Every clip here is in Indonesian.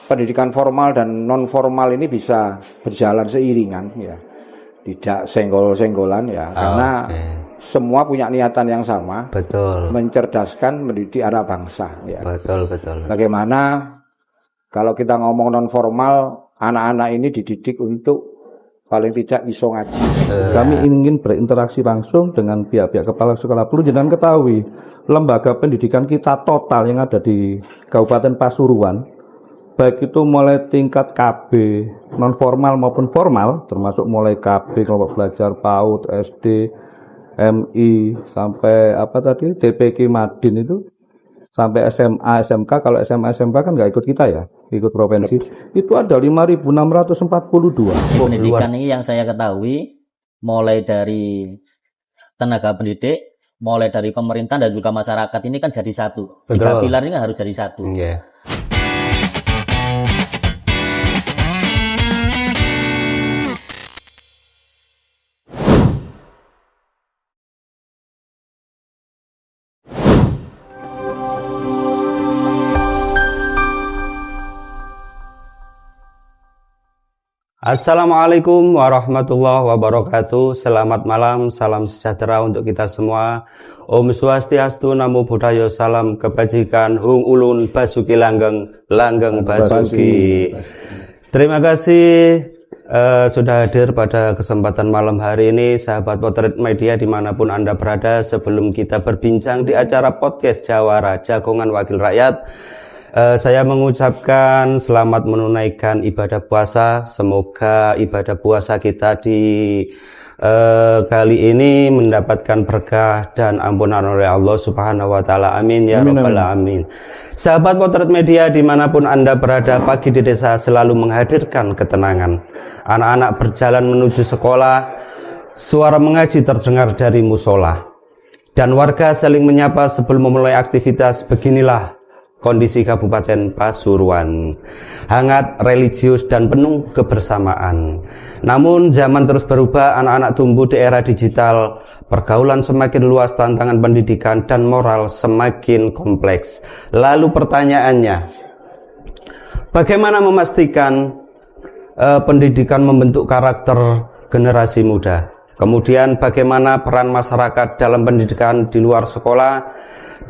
pendidikan formal dan non formal ini bisa berjalan seiringan ya, tidak senggol-senggolan ya, karena semua punya niatan yang sama, betul, mencerdaskan, mendidik anak bangsa ya. Betul. Bagaimana kalau kita ngomong non formal, anak-anak ini dididik untuk paling tidak iso ngaji. Kami ingin berinteraksi langsung dengan pihak-pihak kepala sekolah. Perlu jangan ketahui, lembaga pendidikan kita total yang ada di Kabupaten Pasuruan, baik itu mulai tingkat KB non formal maupun formal, termasuk mulai KB kelompok belajar PAUD, SD, MI sampai TPK Madin itu, sampai SMA, SMK. Kalau SMA, SMK kan nggak ikut kita ya, ikut provinsi. Itu ada 5.642. Pendidikan ini yang saya ketahui, mulai dari tenaga pendidik, mulai dari pemerintah dan juga masyarakat ini kan jadi satu. Tiga pilar ini harus jadi satu. Assalamualaikum warahmatullahi wabarakatuh. Selamat malam, salam sejahtera untuk kita semua. Om Swastiastu, Namo Buddhaya, salam kebajikan, Hung Ulun Basuki Langgeng, Langgeng Basuki. Terima kasih sudah hadir pada kesempatan malam hari ini, sahabat Potret Media dimanapun Anda berada. Sebelum kita berbincang di acara podcast Jawara, Jagongan Wakil Rakyat, saya mengucapkan selamat menunaikan ibadah puasa. Semoga ibadah puasa kita di kali ini mendapatkan berkah dan ampunan oleh Allah Subhanahu wa Ta'ala. Amin ya Rabbal Alamin. Sahabat Potret Media dimanapun Anda berada, pagi di desa selalu menghadirkan ketenangan. Anak-anak berjalan menuju sekolah, suara mengaji terdengar dari musola, dan warga saling menyapa sebelum memulai aktivitas. Beginilah kondisi Kabupaten Pasuruan, hangat, religius, dan penuh kebersamaan. Namun zaman terus berubah, anak-anak tumbuh di era digital, pergaulan semakin luas, tantangan pendidikan dan moral semakin kompleks. Lalu pertanyaannya, bagaimana memastikan pendidikan membentuk karakter generasi muda? Kemudian bagaimana peran masyarakat dalam pendidikan di luar sekolah?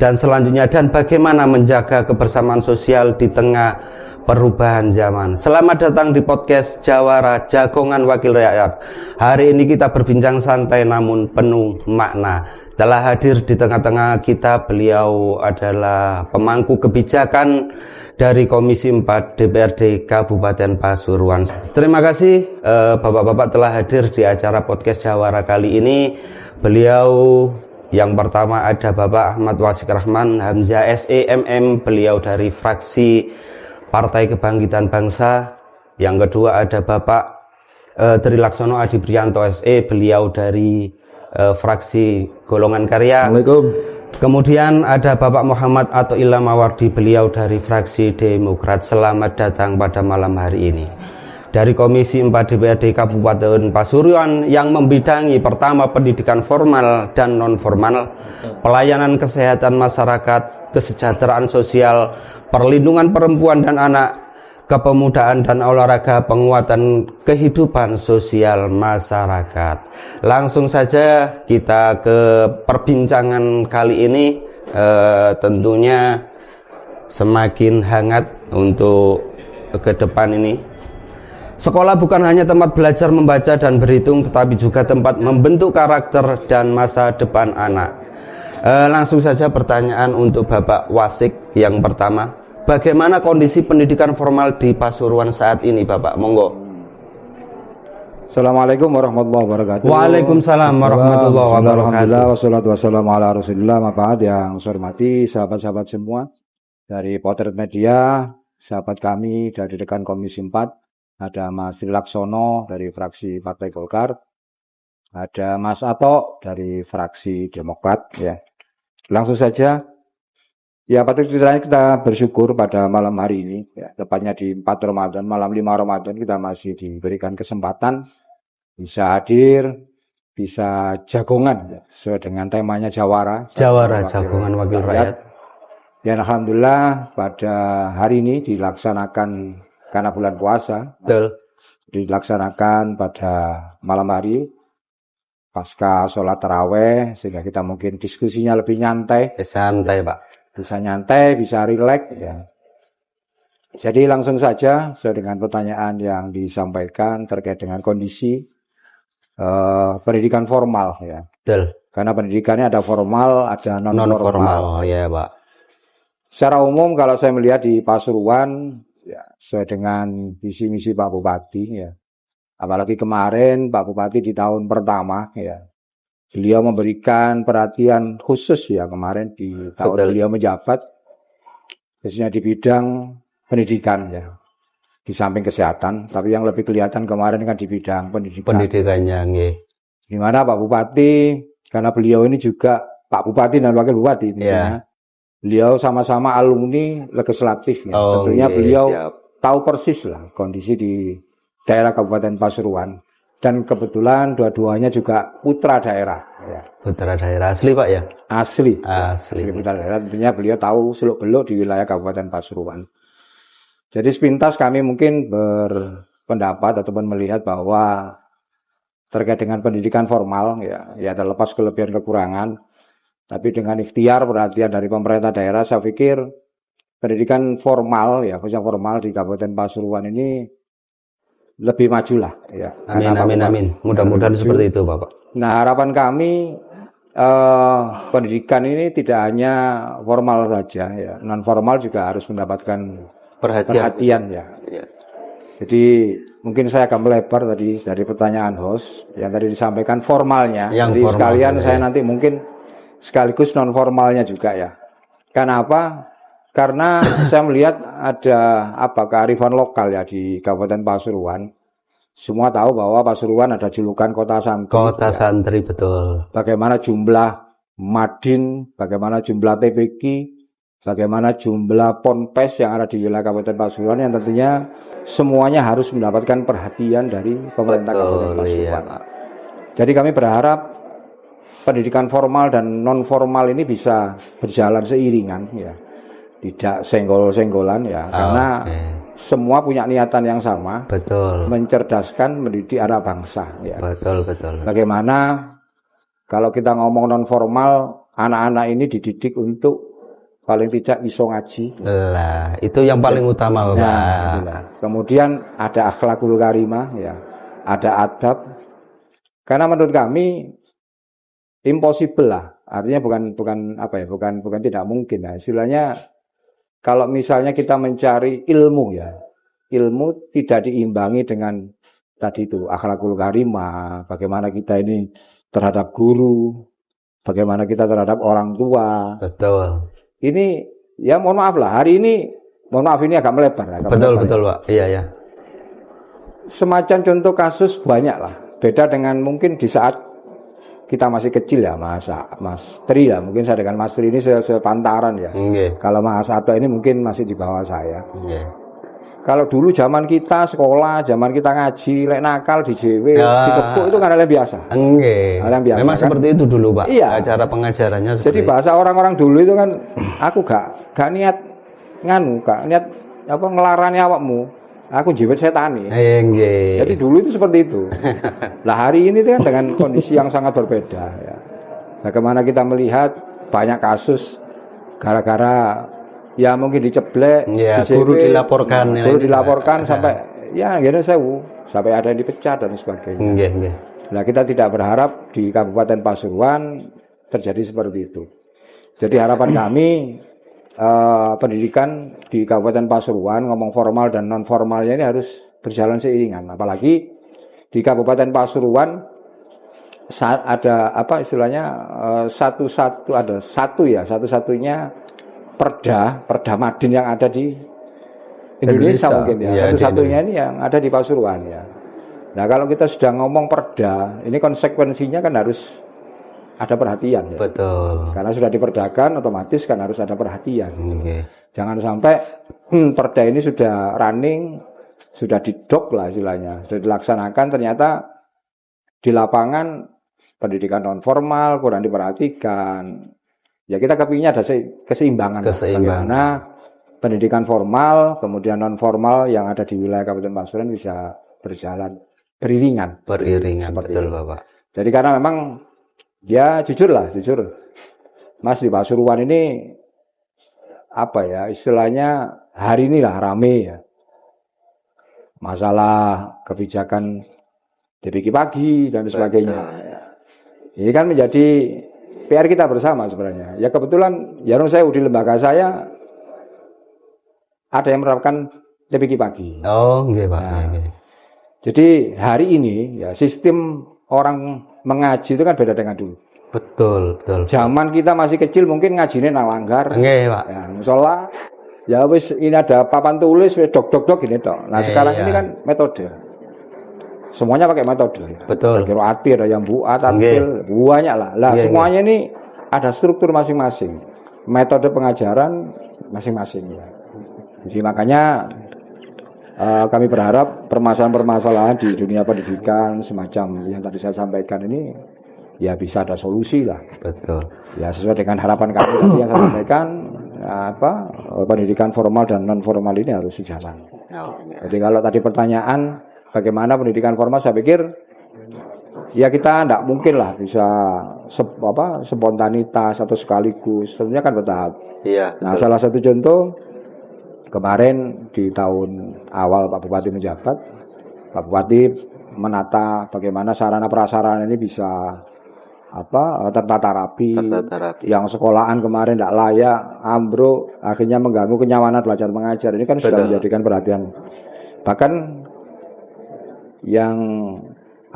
Dan selanjutnya, dan bagaimana menjaga kebersamaan sosial di tengah perubahan zaman. Selamat datang di podcast Jawara, Jagongan Wakil Rakyat. Hari ini kita berbincang santai namun penuh makna. Telah hadir di tengah-tengah kita, beliau adalah pemangku kebijakan dari Komisi 4 DPRD Kabupaten Pasuruan. Terima kasih Bapak-bapak telah hadir di acara podcast Jawara kali ini. Beliau yang pertama ada Bapak Ahmad Wasik Rahman Hamzah SEMM, beliau dari fraksi Partai Kebangkitan Bangsa. Yang kedua ada Bapak Trilaksono Adi Prianto SE, beliau dari fraksi Golongan Karya. Assalamualaikum. Kemudian ada Bapak Muhammad Athoillah Mawardi, beliau dari fraksi Demokrat. Selamat datang pada malam hari ini. Dari Komisi 4 DPRD Kabupaten Pasuruan yang membidangi pertama pendidikan formal dan non formal, pelayanan kesehatan masyarakat, kesejahteraan sosial, perlindungan perempuan dan anak, kepemudaan dan olahraga, penguatan kehidupan sosial masyarakat. Langsung saja kita ke perbincangan kali ini, tentunya semakin hangat untuk ke depan ini. Sekolah bukan hanya tempat belajar membaca dan berhitung, tetapi juga tempat membentuk karakter dan masa depan anak. Langsung saja pertanyaan untuk Bapak Wasik yang pertama. Bagaimana kondisi pendidikan formal di Pasuruan saat ini, Bapak? Monggo. Assalamualaikum warahmatullahi wabarakatuh. Waalaikumsalam warahmatullahi wabarakatuh. Alhamdulillah wassalatu wassalamu ala Rasulillah. Mafa'ad yang saya hormati sahabat-sahabat semua dari Potret Media, sahabat kami dari rekan Komisi 4. Ada Mas Trilaksono dari fraksi Partai Golkar, ada Mas Ato dari fraksi Demokrat ya. Langsung saja, ya patut kita bersyukur pada malam hari ini ya, tepatnya di 4 Ramadan, malam 5 Ramadan kita masih diberikan kesempatan bisa hadir, bisa jagongan ya, sesuai dengan temanya Jawara, Jagongan Wakil Rakyat. Dan alhamdulillah pada hari ini dilaksanakan karena bulan puasa. Betul. Dilaksanakan pada malam hari pasca sholat taraweh, sehingga kita mungkin diskusinya lebih nyantai, Santai, Pak. bisa nyantai, bisa rileks ya. Jadi langsung saja sesuai dengan pertanyaan yang disampaikan terkait dengan kondisi pendidikan formal ya. Betul. Karena pendidikannya ada formal, ada non Non formal. formal. Oh ya, Pak. Secara umum kalau saya melihat di Pasuruan ya sesuai dengan visi misi Pak Bupati ya. Apalagi kemarin Pak Bupati di tahun pertama ya. Beliau memberikan perhatian khusus ya kemarin di tahun Betul. beliau menjabat khususnya di bidang pendidikan ya. Di samping kesehatan, tapi yang lebih kelihatan kemarin kan di bidang pendidikan. Pendidikannya nggih. Di mana Pak Bupati, karena beliau ini juga Pak Bupati dan Wakil Bupati, Iya. beliau sama-sama alumni legislatif ya. Oh, Tentunya nggih, beliau siap. tahu persis lah kondisi di daerah Kabupaten Pasuruan. Dan kebetulan dua-duanya juga putra daerah ya. Putra daerah asli, Pak ya? Asli. Asli. Putra daerah, tentunya beliau tahu seluk-beluk di wilayah Kabupaten Pasuruan. Jadi sepintas kami mungkin berpendapat ataupun melihat bahwa terkait dengan pendidikan formal ya terlepas kelebihan kekurangan, tapi dengan ikhtiar perhatian dari pemerintah daerah, saya pikir pendidikan formal ya khususnya formal di Kabupaten Pasuruan ini lebih maju lah ya. Amin, amin, amin. Mudah-mudahan seperti itu, Bapak. Nah, harapan kami pendidikan ini tidak hanya formal saja ya, non formal juga harus mendapatkan perhatian ya. Iya. Jadi mungkin saya akan melebar tadi dari pertanyaan host yang tadi disampaikan formalnya. Yang Jadi formal, sekalian ya. saya nanti mungkin sekaligus non formalnya juga ya. Kenapa? Karena saya melihat ada kearifan lokal ya di Kabupaten Pasuruan. Semua tahu bahwa Pasuruan ada julukan kota santri. Kota ya. santri, betul. Bagaimana jumlah Madin, bagaimana jumlah TPQ, bagaimana jumlah ponpes yang ada di wilayah Kabupaten Pasuruan yang tentunya semuanya harus mendapatkan perhatian dari pemerintah Kabupaten Pasuruan. Iya, Jadi kami berharap pendidikan formal dan non formal ini bisa berjalan seiringan ya. Tidak senggol-senggolan ya, karena semua punya niatan yang sama, betul. mencerdaskan, mendidik anak bangsa ya. Betul, betul. Bagaimana kalau kita ngomong non formal, anak-anak ini dididik untuk paling tidak iso ngaji. Lah, itu yang paling utama, Bapak. Nah, itulah. Kemudian ada akhlakul karimah ya, ada adab. Karena menurut kami impossible lah. Artinya bukan tidak mungkin ya. Istilahnya kalau misalnya kita mencari ilmu ya, ilmu tidak diimbangi dengan tadi itu akhlakul karimah, bagaimana kita ini terhadap guru, bagaimana kita terhadap orang tua. Betul. Ini ya mohon maaf lah, hari ini mohon maaf ini agak melebar. Betul, Pak. Iya, ya. Semacam contoh kasus banyak lah. Beda dengan mungkin di saat kita masih kecil ya, Mas Tri ya. Mungkin saya dengan Mas Tri ini sepantaran ya. Kalau Mas Ato ini mungkin masih di bawah saya. Kalau dulu zaman kita sekolah, zaman kita ngaji, lek nakal di JW, dikepuk itu kan hal yang biasa. Hal yang biasa. Memang kan? seperti itu dulu, Pak. Iya. Cara pengajarannya seperti Jadi bahasa orang-orang dulu itu kan, aku gak niat gak niat ngelarani awakmu. Aku jiwet setani. Jadi dulu itu seperti itu. Lah hari ini kan dengan kondisi yang sangat berbeda ya. Bagaimana kita melihat banyak kasus gara-gara ya mungkin diceblek, ya, guru dilaporkan sampai ya gini sampai ada yang dipecat dan sebagainya. Nah, kita tidak berharap di Kabupaten Pasuruan terjadi seperti itu. Jadi harapan kami pendidikan di Kabupaten Pasuruan ngomong formal dan non formalnya ini harus berjalan seiringan. Apalagi di Kabupaten Pasuruan ada istilahnya satu-satunya Perda Madin yang ada di Indonesia mungkin ya. Satu-satunya ini yang ada di Pasuruan ya. Nah, kalau kita sudah ngomong perda, ini konsekuensinya kan harus ada perhatian ya. Betul. Karena sudah diperdakan otomatis kan harus ada perhatian. Jangan sampai perda ini sudah running, sudah didok lah istilahnya, sudah dilaksanakan ternyata di lapangan pendidikan non formal kurang diperhatikan. Ya kita kepinginnya ada keseimbangan. Bagaimana pendidikan formal, kemudian non formal yang ada di wilayah Kabupaten Pasuruan bisa berjalan beriringan. Beriringan, Seperti betul itu. Bapak. Jadi karena memang dia jujur, Mas, di Pasuruan ini apa ya istilahnya hari ini lah rame ya. Masalah kebijakan DPK pagi dan sebagainya. Ini kan menjadi PR kita bersama sebenarnya. Ya kebetulan ya saya di lembaga saya ada yang menerapkan DPK pagi. Oh, nggih Pak. Nah, Nggih. Jadi hari ini ya sistem orang mengaji itu kan beda dengan dulu. Betul. Zaman kita masih kecil mungkin ngajinya nang langgar. Nggih, Pak. Ya, musola. Ya wis ini ada papan tulis wis dok gini tok. Nah, sekarang ini kan metode. Semuanya pakai metode. Betul. Kiroati ada yang buat, tampil, banyak lah. Lah semuanya ini ada struktur masing-masing. Metode pengajaran masing-masing ya. Jadi makanya kami berharap permasalahan-permasalahan di dunia pendidikan semacam yang tadi saya sampaikan ini ya bisa ada solusi lah. Betul. Ya sesuai dengan harapan kami tadi yang saya sampaikan pendidikan formal dan non formal ini harus sejalan. Jadi kalau tadi pertanyaan bagaimana pendidikan formal, saya pikir ya kita tidak mungkin lah bisa spontanitas atau sekaligus. Tentunya kan bertahap. Iya. Nah, salah satu contoh kemarin di tahun awal Pak Bupati menjabat, Pak Bupati menata bagaimana sarana prasarana ini bisa tertata rapi. Yang sekolahan kemarin tidak layak, ambruk, akhirnya mengganggu kenyamanan belajar mengajar. Ini kan sudah menjadikan perhatian. Bahkan yang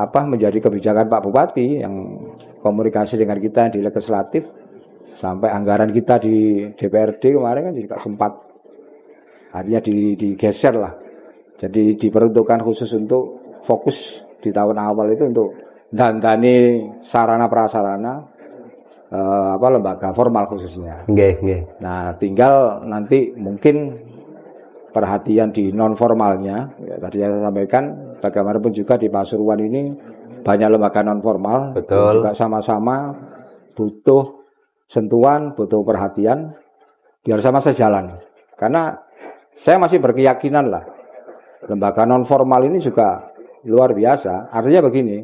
menjadi kebijakan Pak Bupati yang komunikasi dengan kita di legislatif sampai anggaran kita di DPRD kemarin kan juga sempat artinya digeser lah. Jadi diperuntukkan khusus untuk fokus di tahun awal itu untuk dandani sarana prasarana lembaga formal khususnya. Nggih. Nah, tinggal nanti mungkin perhatian di non formalnya. Ya, tadi saya sampaikan bagaimanapun juga di Pasuruan ini banyak lembaga non formal. Betul. Juga sama-sama butuh sentuhan, butuh perhatian biar sama sejalan. Karena saya masih berkeyakinan lah lembaga non formal ini juga luar biasa. Artinya begini,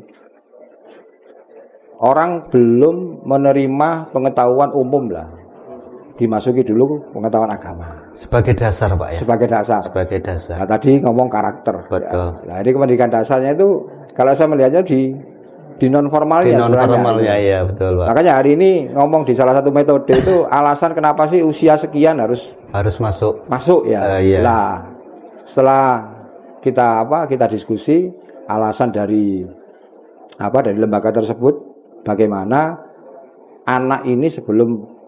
orang belum menerima pengetahuan umum lah, dimasuki dulu pengetahuan agama. Sebagai dasar Pak ya? Sebagai dasar. Nah, tadi ngomong karakter. Betul. Nah, ini pendidikan dasarnya itu kalau saya melihatnya di non formalnya. Di non formalnya ya, betul Pak. Makanya hari ini ngomong di salah satu metode itu alasan kenapa sih usia sekian harus masuk ya. Iya. Nah, setelah kita diskusi alasan dari lembaga tersebut, bagaimana anak ini sebelum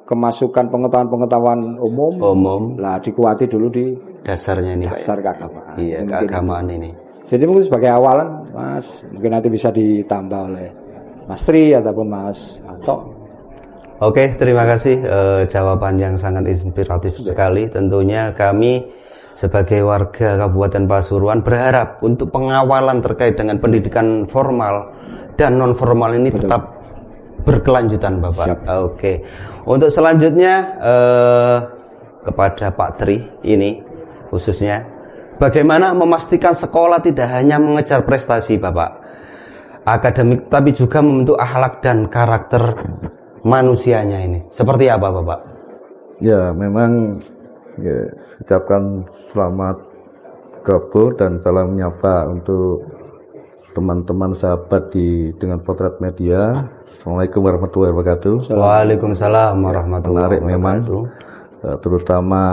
kemasukan pengetahuan umum lah dikuati dulu di dasarnya ini dasar Pak. keagamaan. Iya, keagamaan ini. Jadi mungkin sebagai awalan Mas, mungkin nanti bisa ditambah oleh Mas Tri ataupun Mas Anto. Oke, terima kasih jawaban yang sangat inspiratif sekali. Tentunya kami sebagai warga Kabupaten Pasuruan berharap untuk pengawalan terkait dengan pendidikan formal dan non formal ini tetap berkelanjutan Bapak. Siap. Oke. Untuk selanjutnya kepada Pak Tri ini khususnya, bagaimana memastikan sekolah tidak hanya mengejar prestasi Bapak akademik, tapi juga membentuk akhlak dan karakter manusianya ini. Seperti apa Bapak? Ya, memang ya, ucapkan selamat gabung dan salam menyapa untuk teman-teman sahabat dengan Potret Media. Assalamualaikum warahmatullahi wabarakatuh. Waalaikumsalam warahmatullahi Menarik memang, wabarakatuh. terutama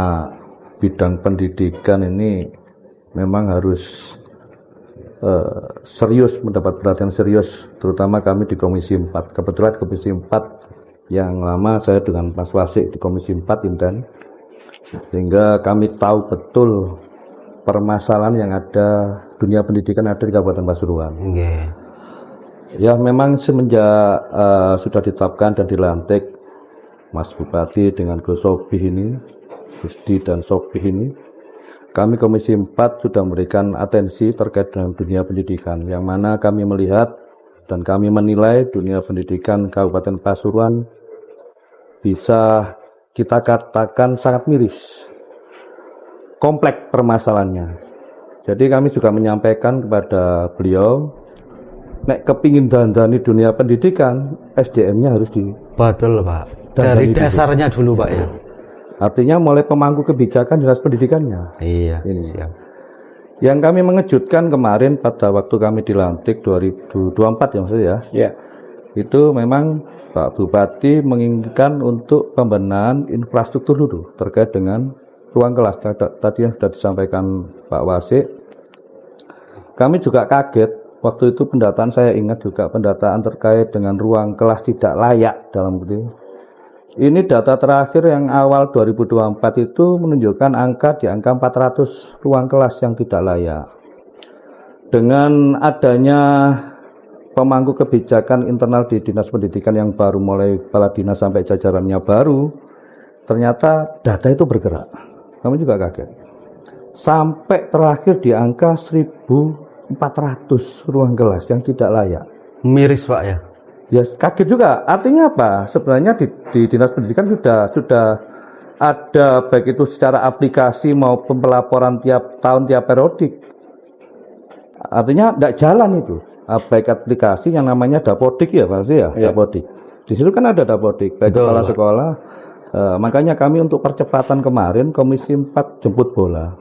bidang pendidikan ini memang harus serius, mendapat perhatian serius, terutama kami di Komisi 4. Kebetulan Komisi 4 yang lama saya dengan Mas Wasik di Komisi 4 Inten, sehingga kami tahu betul permasalahan yang ada, dunia pendidikan ada di Kabupaten Pasuruan. Okay. Ya memang semenjak sudah ditetapkan dan dilantik Mas Bupati dengan Gus Sobih ini, Gusdi dan Sobih ini, kami Komisi 4 sudah memberikan atensi terkait dengan dunia pendidikan, yang mana kami melihat dan kami menilai dunia pendidikan Kabupaten Pasuruan bisa kita katakan sangat miris. kompleks permasalahannya. Jadi kami juga menyampaikan kepada beliau, nek kepingin dandani dunia pendidikan, SDM-nya harus di. Betul, Pak. Dandani Dari dasarnya dulu, Pak ya. Artinya mulai pemangku kebijakan dinas pendidikannya. Iya, Ini. siap. Yang kami mengejutkan kemarin pada waktu kami dilantik 2024 ya maksudnya ya. Ya. Itu memang Pak Bupati menginginkan untuk pembenahan infrastruktur dulu terkait dengan ruang kelas. Tadi yang sudah disampaikan Pak Wasik. Kami juga kaget waktu itu pendataan, saya ingat juga pendataan terkait dengan ruang kelas tidak layak dalam bukti. Ini data terakhir yang awal 2024 itu menunjukkan di angka 400 ruang kelas yang tidak layak. Dengan adanya pemangku kebijakan internal di Dinas Pendidikan yang baru, mulai kepala dinas sampai jajarannya baru, ternyata data itu bergerak. Kami juga kaget. Sampai terakhir di angka 1.400 ruang kelas yang tidak layak. Miris, Pak ya. Ya kaget juga. Artinya apa? Sebenarnya di Dinas Pendidikan sudah ada baik itu secara aplikasi maupun pelaporan tiap tahun, tiap periodik. Artinya tidak jalan itu. Baik aplikasi yang namanya Dapodik ya, pasti ya, Dapodik. Di situ kan ada Dapodik, baik kepala sekolah. Makanya kami untuk percepatan kemarin Komisi 4 jemput bola.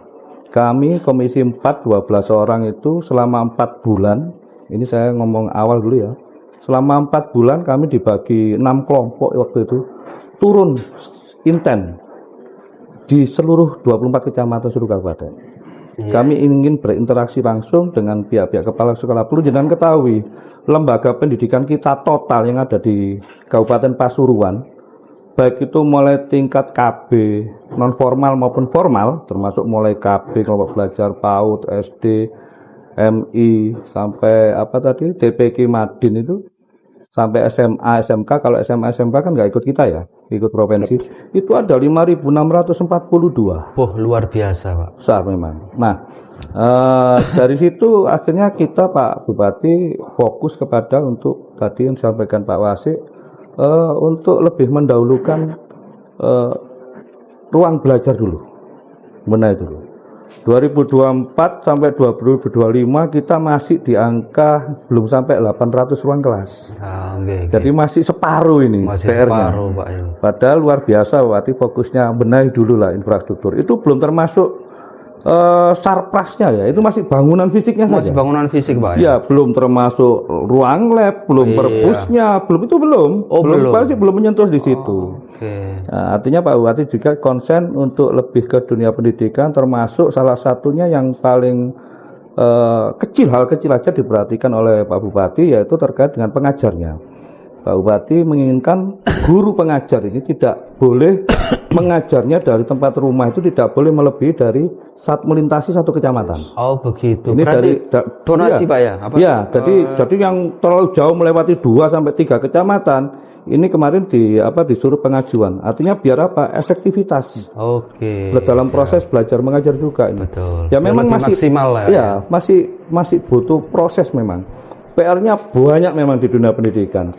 Kami Komisi 4 12 orang itu selama 4 bulan. Ini saya ngomong awal dulu ya. Selama 4 bulan kami dibagi 6 kelompok waktu itu, turun inten di seluruh 24 kecamatan seluruh kabupaten. Kami ingin berinteraksi langsung dengan pihak-pihak kepala sekolah. Perlu jangan ketahui, lembaga pendidikan kita total yang ada di Kabupaten Pasuruan, baik itu mulai tingkat KB non formal maupun formal, termasuk mulai KB kelompok belajar PAUD, SD, MI sampai TPK Madin itu, sampai SMA, SMK. Kalau SMA, SMK kan nggak ikut kita ya, ikut provinsi. Itu ada 5.642. Oh, luar biasa, Pak. Besar memang. Nah, dari situ akhirnya kita Pak Bupati fokus kepada untuk tadi yang disampaikan Pak Wasik, untuk lebih mendahulukan ruang belajar dulu, benar dulu. 2024 sampai 2025 kita masih di angka belum sampai 800 ruang kelas. Jadi masih separuh ini PR-nya. Padahal luar biasa, berarti fokusnya benahi dulu lah infrastruktur. Itu belum termasuk sarprasnya ya, itu masih bangunan fisiknya saja. Masih bangunan fisik, Pak. Ya, belum termasuk ruang lab, belum perpusnya, belum. Belum menyentuh di situ. Nah, artinya Pak Bupati juga konsen untuk lebih ke dunia pendidikan, termasuk salah satunya yang paling hal kecil aja diperhatikan oleh Pak Bupati, yaitu terkait dengan pengajarnya. Pak Bupati menginginkan guru pengajar ini tidak boleh mengajarnya dari tempat rumah, itu tidak boleh melebihi dari saat melintasi satu kecamatan. Oh begitu. Ini berarti dari donasi ya, Pak ya? Ya, jadi yang terlalu jauh melewati 2 sampai 3 kecamatan, ini kemarin disuruh pengajuan. Artinya biar apa? Efektivitas. Oke. Dalam proses belajar mengajar juga ini. Betul. Ya memang masih maksimal lah. Ya, masih butuh proses memang. PR-nya banyak memang di dunia pendidikan.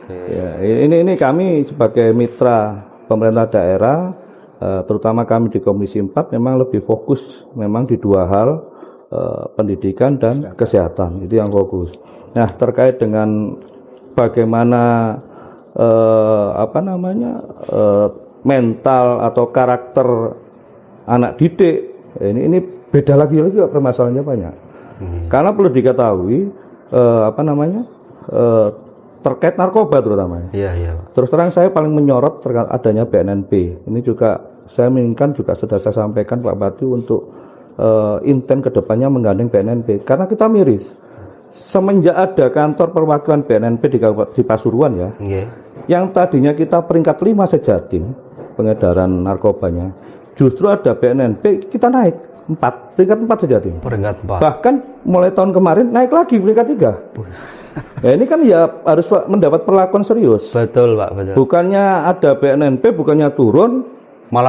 Ya, ini kami sebagai mitra pemerintah daerah, terutama kami di Komisi 4 memang lebih fokus memang di 2 hal, pendidikan dan kesehatan, itu yang fokus. Nah, terkait dengan bagaimana mental atau karakter anak didik, ini beda lagi permasalahannya banyak. Karena perlu diketahui terkait narkoba terutama. Iya. Terus terang saya paling menyorot terkait adanya BNNP. Ini juga saya menginginkan, juga sudah saya sampaikan Pak Bupati untuk intent kedepannya menggandeng BNNP. Karena kita miris. Semenjak ada kantor perwakilan BNNP di Pasuruan ya, yang tadinya kita peringkat 5 sejatim pengedaran narkobanya, justru ada BNNP kita naik peringkat 4 sejatim. Peringkat 4. Bahkan mulai tahun kemarin naik lagi peringkat 3. Ya ini kan ya harus mendapat perlakuan serius. Betul Pak, betul. Bukannya ada BNNP, bukannya turun, malah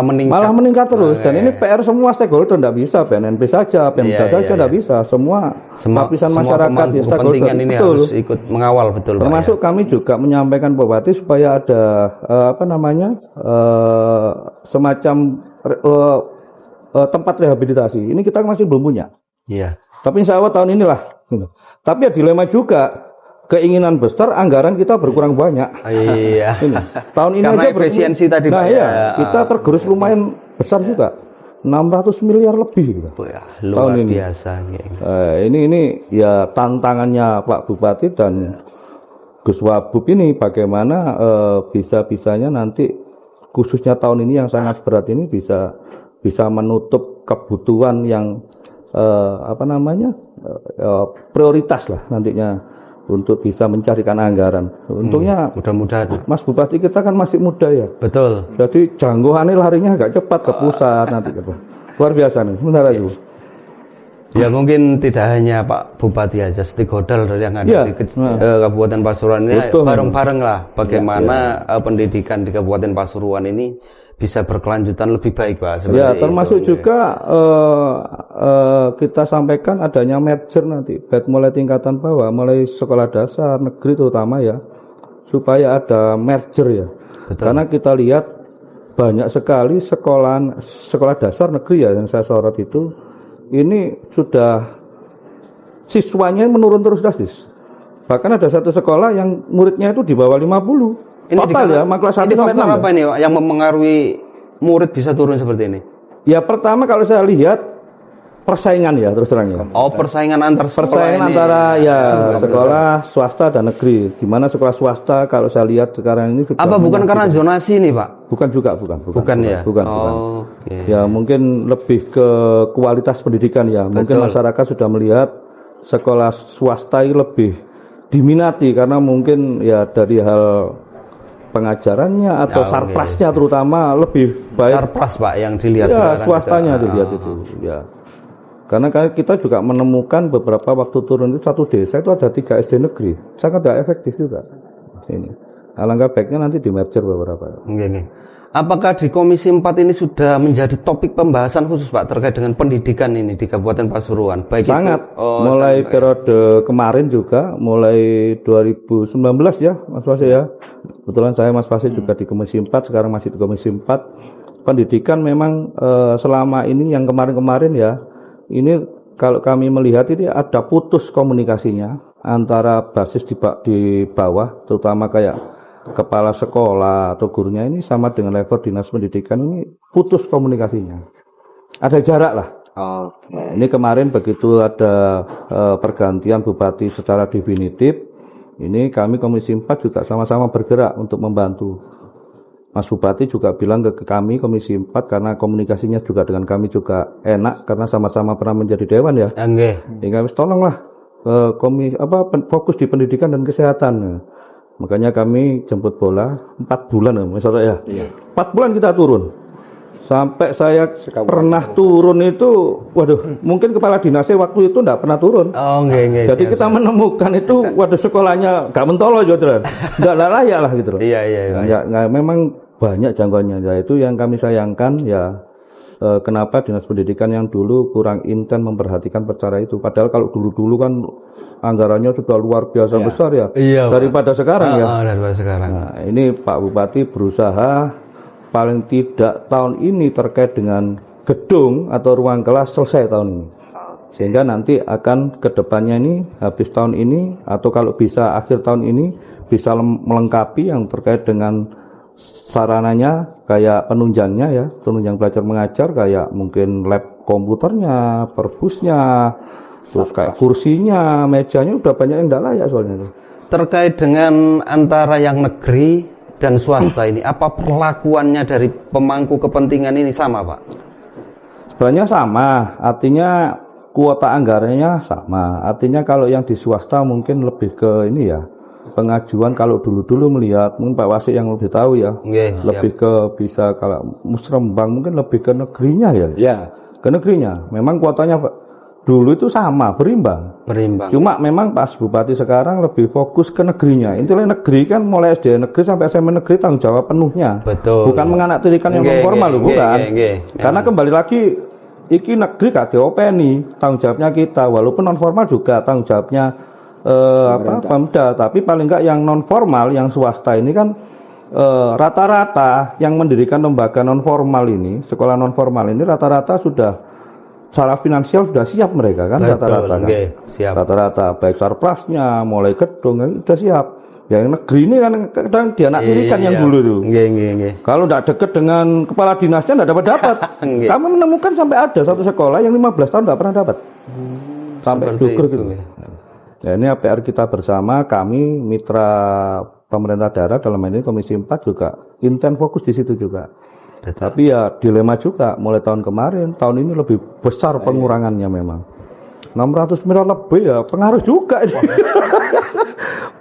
meningkat terus. Dan ini PR semua stakeholder, tidak bisa BNNP saja, Pemda saja tidak bisa. Semua lapisan masyarakat di stakeholder ini harus ikut mengawal, betul. Termasuk Pak, kami juga menyampaikan Pak Bupati supaya ada semacam tempat rehabilitasi. Ini kita masih belum punya. Iya. Tapi insya Allah tahun inilah. Tapi ya dilema juga. Keinginan besar, anggaran kita berkurang banyak. Iya. Ini. Tahun ini Karena aja efisiensi tadi Nah Pak. ya, kita tergerus lumayan besar juga. 600 miliar lebih gitu. Ya, luar tahun ini. biasa. Ini ya tantangannya Pak Bupati dan Gus Wabub ini bagaimana bisa-bisanya nanti khususnya tahun ini yang sangat berat ini bisa menutup kebutuhan yang prioritas lah nantinya untuk bisa mencarikan anggaran. Untungnya mudah-mudahan Mas Bupati kita kan masih muda ya. betul. Jadi janggoannya larinya agak cepat ke pusat nanti. Luar biasa nih. Sebentar lagi. Ya mungkin tidak hanya Pak Bupati aja, stakeholder yang ada di Kabupaten Pasuruan ini bareng-bareng lah bagaimana pendidikan di Kabupaten Pasuruan ini bisa berkelanjutan lebih baik Pak. Ya termasuk juga kita sampaikan adanya merger nanti, baik mulai tingkatan bawah, mulai sekolah dasar negeri terutama ya, supaya ada merger ya. Betul. Karena kita lihat banyak sekali sekolah dasar negeri ya yang saya sorot itu, ini sudah siswanya menurun terus drastis. Bahkan ada satu sekolah yang muridnya itu di bawah 50. Ini total ya, kelas 1 ini sampai 6 faktor apa nih Pak, yang mempengaruhi murid bisa turun seperti ini? Ya pertama kalau saya lihat persaingan ya terus terang ya. Oh, persaingan antar sekolah. Persaingan antara sekolah swasta dan negeri. Di mana sekolah swasta kalau saya lihat sekarang ini sudah bukan karena zonasi nih Pak? Bukan juga, bukan. Bukan. Okay. Ya mungkin lebih ke kualitas pendidikan ya. Mungkin masyarakat sudah melihat sekolah swasta itu lebih diminati karena mungkin ya dari hal pengajarannya atau sarplasnya terutama lebih baik. Sarplas Pak yang dilihat ya, sekarang. Swastanya dilihat itu. Ya. Karena kita juga menemukan beberapa waktu turun itu satu desa itu ada 3 SD negeri. Sangat tidak efektif juga. Ini. Alangkah baiknya nanti di merger beberapa. Okay. Apakah di Komisi 4 ini sudah menjadi topik pembahasan khusus Pak terkait dengan pendidikan ini di Kabupaten Pasuruan? Baik sangat. Mulai periode kemarin juga, mulai 2019 ya Mas Wasi ya. Kebetulan saya Mas Wasi juga di Komisi 4, sekarang masih di Komisi 4. Pendidikan memang selama ini yang kemarin-kemarin ya, ini kalau kami melihat ini ada putus komunikasinya antara basis di bawah, terutama kayak kepala sekolah atau gurunya ini sama dengan level dinas pendidikan ini putus komunikasinya. Ada jarak lah. Ini kemarin begitu ada pergantian bupati secara definitif, ini kami Komisi 4 juga sama-sama bergerak untuk membantu. Mas Bupati juga bilang ke kami Komisi 4 karena komunikasinya juga dengan kami juga enak karena sama-sama pernah menjadi dewan ya. Jadi kami tolonglah fokus di pendidikan dan kesehatan. Makanya kami jemput bola 4 bulan misalnya ya. 4 bulan kita turun. Sampai saya pernah turun itu, waduh, mungkin kepala dinasnya waktu itu enggak pernah turun. Jadi kita menemukan itu, waduh sekolahnya enggak mentolo juga, enggak layak lah gitu loh. Iya. Memang banyak jangkauannya. Ya itu yang kami sayangkan ya. Kenapa dinas pendidikan yang dulu kurang intens memperhatikan perkara itu. Padahal kalau dulu-dulu kan anggarannya sudah luar biasa besar ya. Iya, daripada sekarang ya. Daripada sekarang. Nah, ini Pak Bupati berusaha paling tidak tahun ini terkait dengan gedung atau ruang kelas selesai tahun ini. Sehingga nanti akan kedepannya ini habis tahun ini atau kalau bisa akhir tahun ini bisa melengkapi yang terkait dengan sarananya kayak penunjangnya ya, penunjang belajar mengajar kayak mungkin lab komputernya, perpusnya, terus kayak kursinya, mejanya udah banyak yang tidak layak soalnya. Terkait dengan antara yang negeri dan swasta ini, apa perlakuannya dari pemangku kepentingan ini sama Pak? Sebenarnya sama, artinya kuota anggarannya sama. Artinya kalau yang di swasta mungkin lebih ke ini ya, pengajuan kalau dulu-dulu melihat mungkin Pak Wasik yang lebih tahu ya, lebih ke bisa kalau musrembang mungkin lebih ke negerinya ya, ke negerinya. Memang kuotanya dulu itu sama berimbang. Cuma memang Pak Bupati sekarang lebih fokus ke negerinya. Intinya negeri kan mulai SD negeri sampai SMA negeri tanggung jawab penuhnya. Betul. Bukan menganaktirikan yang non formal bukan. Karena kembali lagi iki negeri gak diopeni, tanggung jawabnya kita. Walaupun non formal juga tanggung jawabnya Pemda, tapi paling enggak yang non formal, yang swasta ini kan rata-rata yang mendirikan lembaga non formal ini, sekolah non formal ini rata-rata sudah secara finansial sudah siap mereka kan, Betul, rata-rata kan. nggih, siap. Rata-rata baik sarprasnya, mulai gedung sudah siap. Yang negeri ini kan kadang dianaktirikan yang dulu itu. Nggih. Kalau tidak dekat dengan kepala dinasnya tidak dapat. Nggih. Kami menemukan sampai ada satu sekolah yang 15 tahun tidak pernah dapat. Sampai Seperti dukur itu, gitu. nggih. Ya, ini PR kita bersama, kami mitra pemerintah daerah dalam ini Komisi 4 juga intens fokus di situ juga. Tapi ya dilema juga, mulai tahun kemarin, tahun ini lebih besar pengurangannya memang. 600 miliar lebih ya, pengaruh juga ini.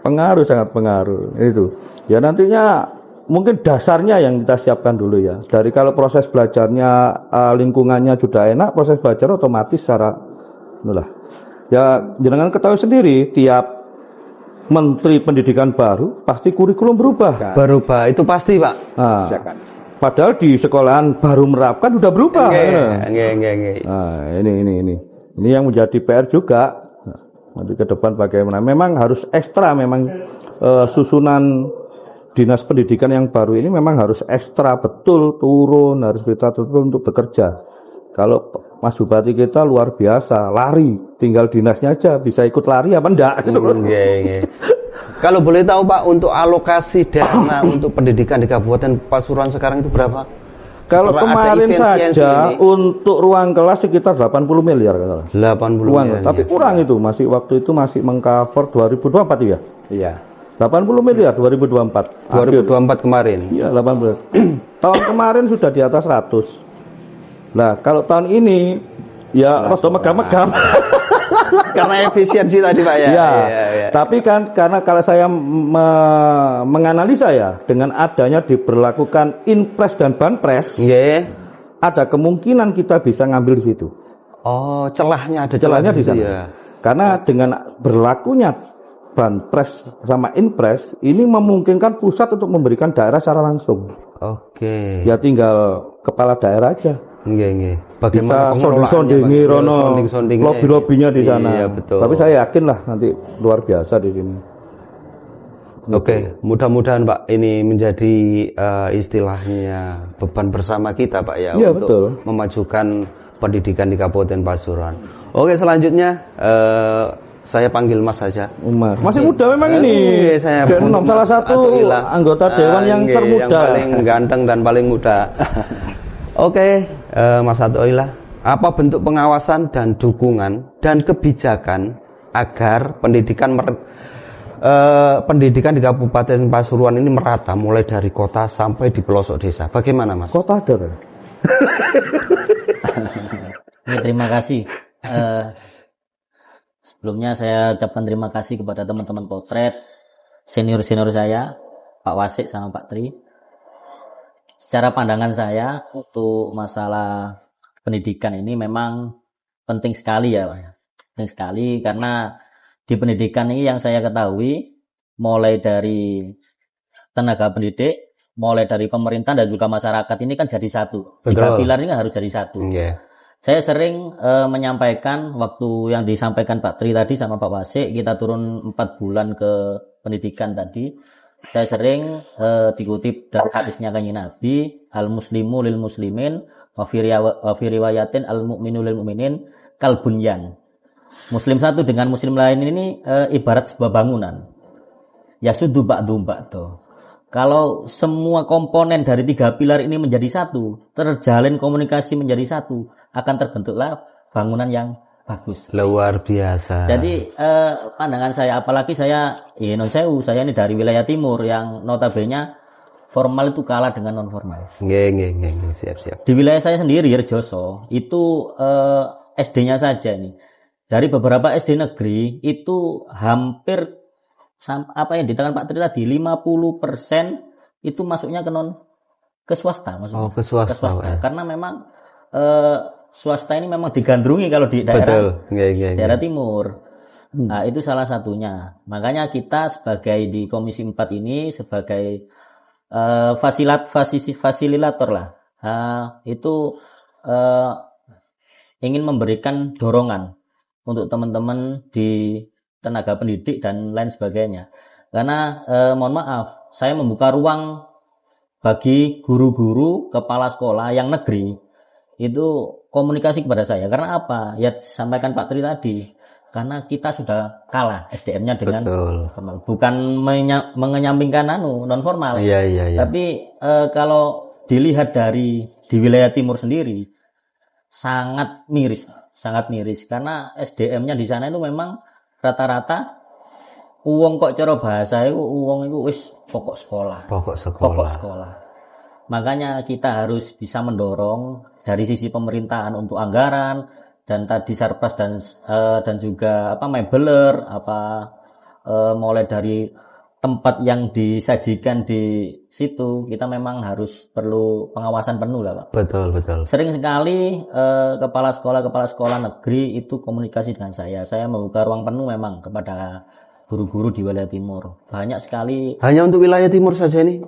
Pengaruh, sangat pengaruh. Itu. Ya nantinya mungkin dasarnya yang kita siapkan dulu ya. Dari kalau proses belajarnya, lingkungannya sudah enak, proses belajar otomatis secara itulah. Ya jangan ketahui sendiri, tiap menteri pendidikan baru pasti kurikulum berubah. Berubah itu pasti, Pak. Nah, padahal di sekolahan baru menerapkan sudah berubah. Nggih. Nah, ini yang menjadi PR juga. Nanti ke depan bagaimana? Memang harus ekstra, memang susunan dinas pendidikan yang baru ini memang harus ekstra betul turun, harus kita betul untuk bekerja. Kalau Mas Bupati kita luar biasa, lari, tinggal dinasnya aja bisa ikut lari apa enggak? Nggih. Kalau boleh tahu Pak, untuk alokasi dana untuk pendidikan di Kabupaten Pasuruan sekarang itu berapa? Kalau Setelah ada kemarin efisiensi saja ini, untuk ruang kelas sekitar 80 miliar katakanlah. 80 Ruang, miliar. tapi kurang itu, masih waktu itu masih mengcover 2024 ya. Iya. 80 miliar 2024. 2024 kemarin. Iya, 80. Tahun kemarin sudah di atas 100. Nah, kalau tahun ini ya rada megam-megam. Karena efisiensi tadi Pak ya. Ya, Iya. tapi kan karena kalau saya menganalisa ya, dengan adanya diberlakukan Inpres dan Banpres, Nggih. ada kemungkinan kita bisa ngambil di situ. Oh, celahnya ada Celahnya di sana. ya. Karena dengan berlakunya Banpres sama Inpres, ini memungkinkan pusat untuk memberikan daerah secara langsung. Oke. Ya tinggal kepala daerah aja. Nggih. Bisa pengelolaannya, sonding-sondingi Pak? rono Sonding-sondingnya. lobby-lobbynya di sana. Iya, betul. Tapi saya yakin lah nanti luar biasa di sini. Oke, mudah-mudahan Pak ini menjadi istilahnya beban bersama kita Pak ya, Iya, untuk betul. memajukan pendidikan di Kabupaten Pasuruan. Oke, selanjutnya saya panggil Mas saja. Mas, masih muda memang ini. Saya Dan salah satu anggota dewan yang termuda. yang paling ganteng dan paling muda. Oke, Mas Atoilah, apa bentuk pengawasan dan dukungan dan kebijakan agar pendidikan di Kabupaten Pasuruan ini merata mulai dari kota sampai di pelosok desa? Bagaimana, Mas? Kota ada kan? Ya, terima kasih. Sebelumnya saya ucapkan terima kasih kepada teman-teman potret, senior-senior saya, Pak Wasik sama Pak Tri. Secara pandangan saya untuk masalah pendidikan ini memang penting sekali ya Pak. Penting sekali karena di pendidikan ini yang saya ketahui mulai dari tenaga pendidik, mulai dari pemerintah dan juga masyarakat ini kan jadi satu. Tiga pilar ini harus jadi satu. Yeah. Saya sering menyampaikan waktu yang disampaikan Pak Tri tadi sama Pak Wasik, kita turun 4 bulan ke pendidikan tadi. Saya sering dikutip dari hadisnya Kanjeng Nabi, al-muslimu lil muslimin wa fi riwayatin al-mu'minu lil mu'minin kal bunyan. Muslim satu dengan muslim lain ini ibarat sebuah bangunan. Ya sudu ba'du ba'du. Kalau semua komponen dari 3 pilar ini menjadi satu, terjalin komunikasi menjadi satu, akan terbentuklah bangunan yang bagus. Luar biasa. Jadi pandangan saya, apalagi saya non sewu, saya ini dari wilayah timur yang notabene formal itu kalah dengan non formal. Nggih, siap. Di wilayah saya sendiri Rejoso itu SD-nya saja nih. Dari beberapa SD negeri itu hampir apa yang ditekan Pak Tri tadi 50% itu masuknya ke swasta maksudnya. Oh, ke swasta. Karena memang swasta ini memang digandrungi kalau di daerah daerah timur. Nah, itu salah satunya. Makanya kita sebagai di Komisi 4 ini sebagai fasilitator lah. Itu ingin memberikan dorongan untuk teman-teman di tenaga pendidik dan lain sebagainya. Karena mohon maaf, saya membuka ruang bagi guru-guru kepala sekolah yang negeri itu komunikasi kepada saya. Karena apa? Ya sampaikan Pak Tri tadi. Karena kita sudah kalah SDM-nya dengan formal. Bukan mengenyampingkan non formal. Iya. Tapi kalau dilihat di wilayah timur sendiri sangat miris karena SDM-nya di sana itu memang rata-rata uang kok cara bahasa itu uang itu wis pokok sekolah. Makanya kita harus bisa mendorong dari sisi pemerintahan untuk anggaran dan tadi Sarpras dan juga mebeler mulai dari tempat yang disajikan di situ kita memang harus perlu pengawasan penuh lah Pak. Betul. Sering sekali kepala sekolah negeri itu komunikasi dengan saya. Saya membuka ruang penuh memang kepada guru-guru di wilayah timur. Banyak sekali. Hanya untuk wilayah timur saja ini?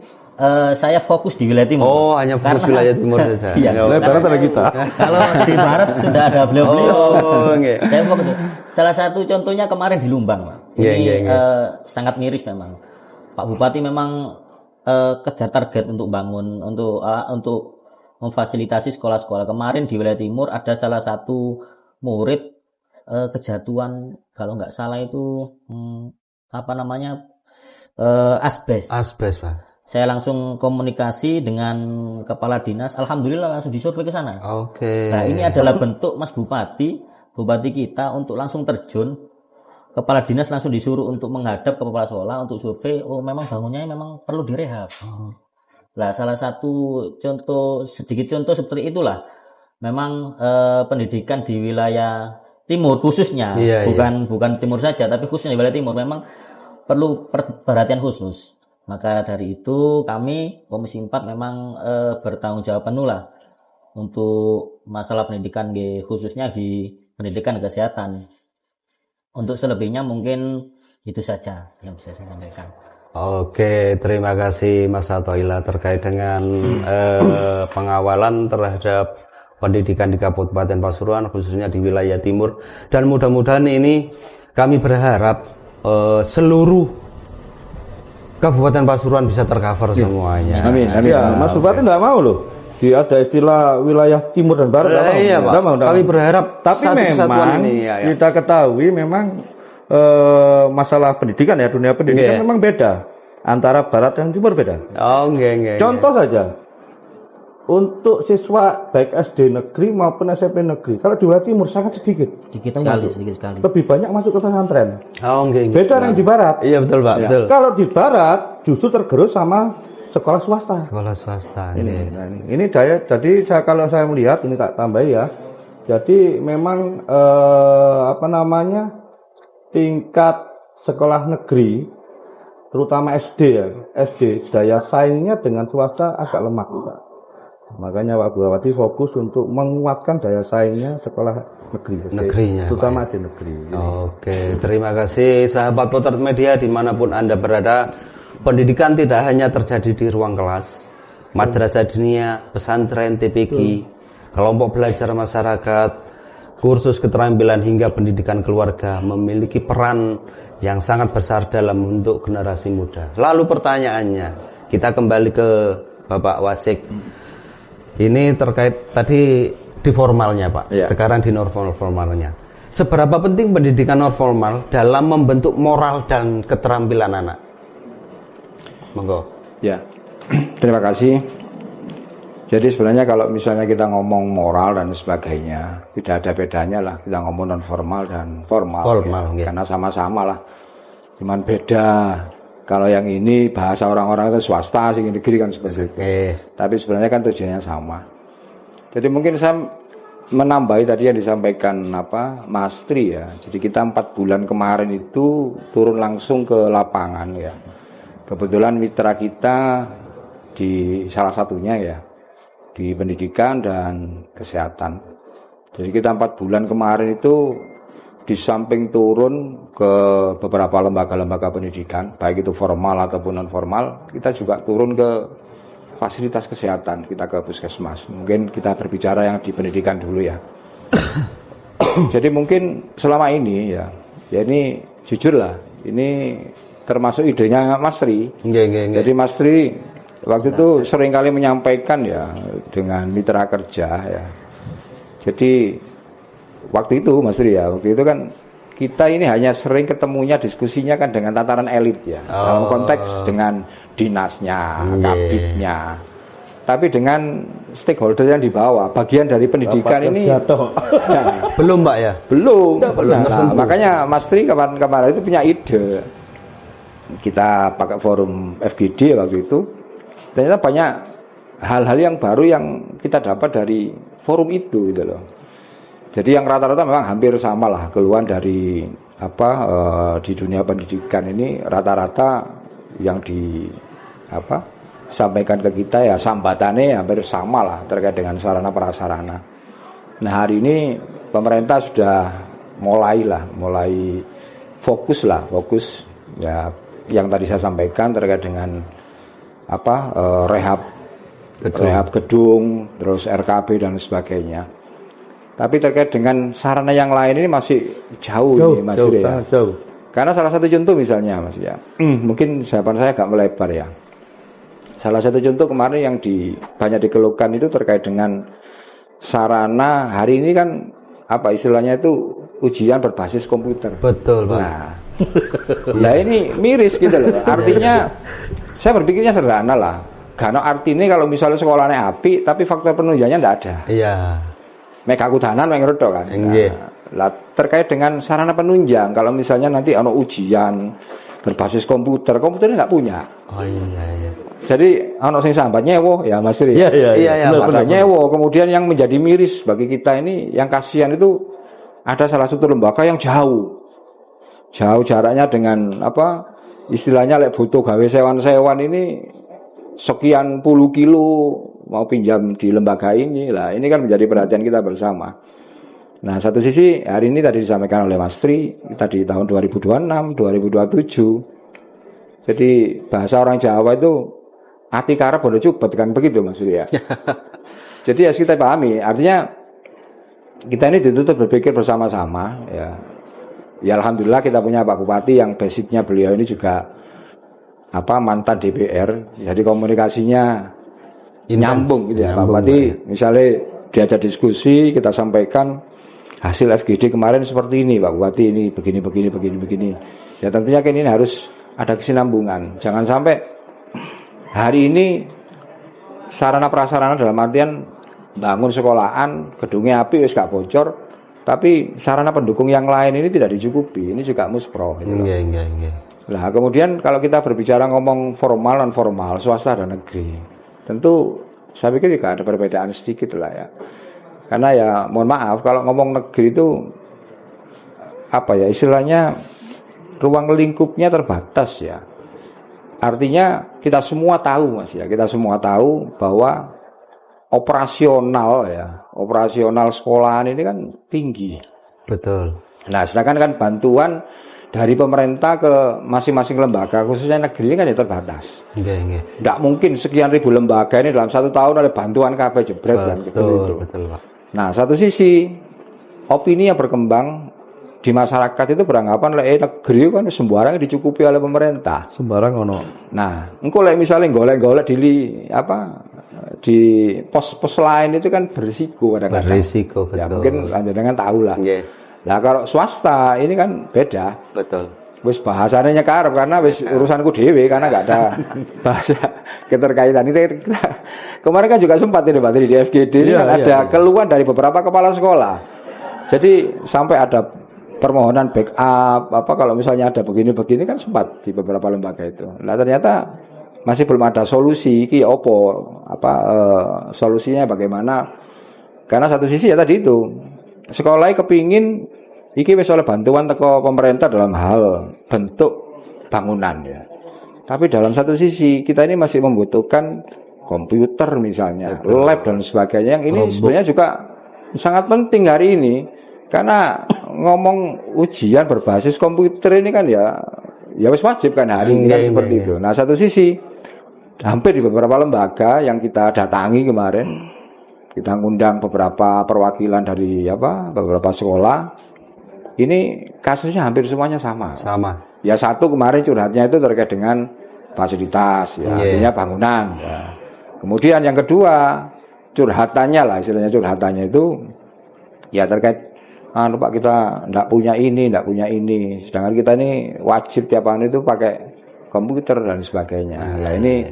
Saya fokus di wilayah timur. Oh, hanya fokus wilayah timur saja. Iya. Barat ada kita. Kalau di barat sudah ada beliau-beliau. Okay. Saya fokus. Salah satu contohnya kemarin di Lumbang, Pak. Ini sangat miris memang. Pak Bupati memang kejar target untuk bangun, untuk memfasilitasi sekolah-sekolah. Kemarin di wilayah timur ada salah satu murid kejatuhan, kalau nggak salah itu asbes. Asbes, Pak. Saya langsung komunikasi dengan kepala dinas, alhamdulillah langsung disurvei ke sana. Oke. Nah, ini adalah bentuk Mas Bupati kita untuk langsung terjun. Kepala dinas langsung disuruh untuk menghadap ke kepala sekolah untuk survei. Oh, memang bangunnya memang perlu direhab. Nah, salah satu sedikit contoh seperti itulah. Memang pendidikan di wilayah timur khususnya, bukan timur saja, tapi khususnya di wilayah timur memang perlu perhatian khusus. Maka dari itu kami Komisi 4 memang bertanggung jawab penuh lah untuk masalah pendidikan khususnya di pendidikan kesehatan. Untuk selebihnya mungkin itu saja yang bisa saya sampaikan. Oke, terima kasih Mas Atoila terkait dengan pengawalan terhadap pendidikan di Kabupaten Pasuruan khususnya di wilayah timur, dan mudah-mudahan ini kami berharap seluruh Kabupaten Pasuruan bisa tercover semuanya. Amin. Ya, Mas Bupati enggak mau loh. Ada istilah wilayah timur dan barat enggak mau. Kami berharap tapi memang ini, kita ketahui memang masalah pendidikan ya, dunia pendidikan memang beda. Antara barat dan timur beda. Contoh saja. Untuk siswa baik SD negeri maupun SMP negeri, kalau di wilayah timur sangat sedikit sekali. Lebih banyak masuk ke pesantren. Beda yang di barat. Iya betul Pak. Betul. Kalau di barat justru tergerus sama sekolah swasta. Ini daya. Jadi kalau saya melihat ini tak tambahi ya. Jadi memang tingkat sekolah negeri, terutama SD daya saingnya dengan swasta agak lemah Pak. Makanya Pak Bupati fokus untuk menguatkan daya saingnya sekolah negerinya, terutama di negeri. Oke, terima kasih sahabat Potret Media dimanapun Anda berada. Pendidikan tidak hanya terjadi di ruang kelas, madrasah diniyah, pesantren, TPQ, kelompok belajar masyarakat, kursus keterampilan hingga pendidikan keluarga memiliki peran yang sangat besar dalam membentuk generasi muda. Lalu pertanyaannya, kita kembali ke Bapak Wasik. Ini terkait tadi di formalnya Pak, sekarang di non-formalnya. Seberapa penting pendidikan non-formal dalam membentuk moral dan keterampilan anak? Monggo. Ya, terima kasih. Jadi sebenarnya kalau misalnya kita ngomong moral dan sebagainya, tidak ada bedanya lah kita ngomong non-formal dan formal. Karena sama-sama lah, cuman beda. Kalau yang ini bahasa orang-orang itu swasta, sing negeri kan seperti itu. Tapi sebenarnya kan tujuannya sama. Jadi mungkin saya menambahi tadi yang disampaikan Mas Tri ya. Jadi kita 4 bulan kemarin itu turun langsung ke lapangan ya. Kebetulan mitra kita di salah satunya ya di pendidikan dan kesehatan. Jadi kita 4 bulan kemarin itu di samping turun ke beberapa lembaga-lembaga pendidikan, baik itu formal ataupun non formal, kita juga turun ke fasilitas kesehatan, kita ke puskesmas. Mungkin kita berbicara yang di pendidikan dulu ya. Jadi mungkin selama ini ya ini jujur lah, ini termasuk idenya Mas Tri. Jadi Mas Tri waktu itu seringkali menyampaikan ya dengan mitra kerja ya. Jadi waktu itu Mas Ri ya, waktu itu kan kita ini hanya sering ketemunya diskusinya kan dengan tataran elit ya, dalam konteks dengan dinasnya, kabitnya. Tapi dengan stakeholder yang di bawah, bagian dari pendidikan ini belum Pak ya? Belum. Nah, makanya Mas Tri kemarin itu punya ide. Kita pakai forum FGD waktu itu. Ternyata banyak hal-hal yang baru yang kita dapat dari forum itu gitu loh. Jadi yang rata-rata memang hampir sama lah keluhan dari di dunia pendidikan ini rata-rata yang sampaikan ke kita ya sambatannya hampir sama lah terkait dengan sarana prasarana. Nah hari ini pemerintah sudah mulai fokus ya yang tadi saya sampaikan terkait dengan rehab gedung, terus RKB dan sebagainya. Tapi terkait dengan sarana yang lain ini masih jauh nih Mas ya. Jauh. Karena salah satu contoh misalnya Mas ya, mungkin jawaban saya agak melebar ya. Salah satu contoh kemarin yang banyak dikeluhkan itu terkait dengan sarana hari ini kan istilahnya itu ujian berbasis komputer. Betul Pak. Nah ini miris gitu loh. Artinya saya berpikirnya sederhana lah. Karena artinya kalau misalnya sekolahnya api tapi faktor penunjangnya tidak ada. Iya. Mega kudanan mengerodo kan. Nah, terkait dengan sarana penunjang kalau misalnya nanti ujian berbasis komputernya nggak punya. Oh iya. Jadi sing sambat nyewo ya Mas Ri. Iya. Pada nyewo. Kemudian yang menjadi miris bagi kita ini yang kasihan itu ada salah satu lembaga yang jauh jaraknya dengan istilahnya butuh gawe sewan ini sekian puluh kilo mau pinjam di lembaga ini lah. Ini kan menjadi perhatian kita bersama. Nah satu sisi hari ini tadi disampaikan oleh Mas Tri tadi tahun 2026, 2027. Jadi bahasa orang Jawa itu ati karep bodo cubet kan begitu Mas Tri ya. Jadi harus kita pahami artinya kita ini dituntut berpikir bersama-sama ya. Ya alhamdulillah kita punya Pak Bupati yang basicnya beliau ini juga mantan DPR. Jadi komunikasinya nyambung gitu ya. Pak Bupati misalnya diajak diskusi kita sampaikan hasil FGD kemarin seperti ini Pak Bupati ini begini. Ya tentunya kan ini harus ada kesinambungan. Jangan sampai hari ini sarana prasarana dalam artian bangun sekolahan, gedungnya api wis gak bocor, tapi sarana pendukung yang lain ini tidak dicukupi. Ini juga muspro gitu. Iya. Nah, kemudian kalau kita berbicara ngomong formal non formal, swasta dan negeri. Tentu saya pikir juga ada perbedaan sedikit lah ya. Karena ya mohon maaf kalau ngomong negeri itu istilahnya ruang lingkupnya terbatas ya. Artinya kita semua tahu Mas ya, kita semua tahu bahwa operasional sekolahan ini kan tinggi. Betul. Nah, sedangkan kan bantuan dari pemerintah ke masing-masing lembaga khususnya negeri ini kan ya terbatas. Tidak mungkin sekian ribu lembaga ini dalam satu tahun oleh bantuan KB jebret kan betul Pak. Nah, satu sisi opini yang berkembang di masyarakat itu beranggapan negeri kan sembarang dicukupi oleh pemerintah. Sembarang ono. Nah, engko misalnya golek-golek di pos-pos lain itu kan berisiko kadang-kadang. Berisiko betul. Ya mungkin dengan tahu lah. Nah, kalau swasta ini kan beda. Betul. Wis bahasanya nyekar karena wis urusanku dhewe karena enggak ada bahasa keterkaitan itu. Kemarin kan juga sempat ini di FGD ini kan ada keluhan dari beberapa kepala sekolah. Jadi sampai ada permohonan backup kalau misalnya ada begini kan sempat di beberapa lembaga itu. Nah, ternyata masih belum ada solusi solusinya bagaimana? Karena satu sisi ya tadi itu sekolah kepingin iki wis oleh bantuan teko pemerintah dalam hal bentuk bangunan ya. Tapi dalam satu sisi kita ini masih membutuhkan komputer misalnya, lab dan sebagainya yang ini sebenarnya juga sangat penting hari ini. Karena ngomong ujian berbasis komputer ini kan ya wis wajib kan hari ini kan seperti itu. Nah, satu sisi hampir di beberapa lembaga yang kita datangi kemarin kita ngundang beberapa perwakilan dari beberapa sekolah. Ini kasusnya hampir semuanya sama. Sama. Ya satu kemarin curhatnya itu terkait dengan fasilitas, ya, Iya. artinya bangunan. Ya. Kemudian yang kedua, curhatannya lah, istilahnya curhatannya itu ya terkait Pak kita enggak punya ini, sedangkan kita ini wajib tiap tahun itu pakai komputer dan sebagainya. Nah ini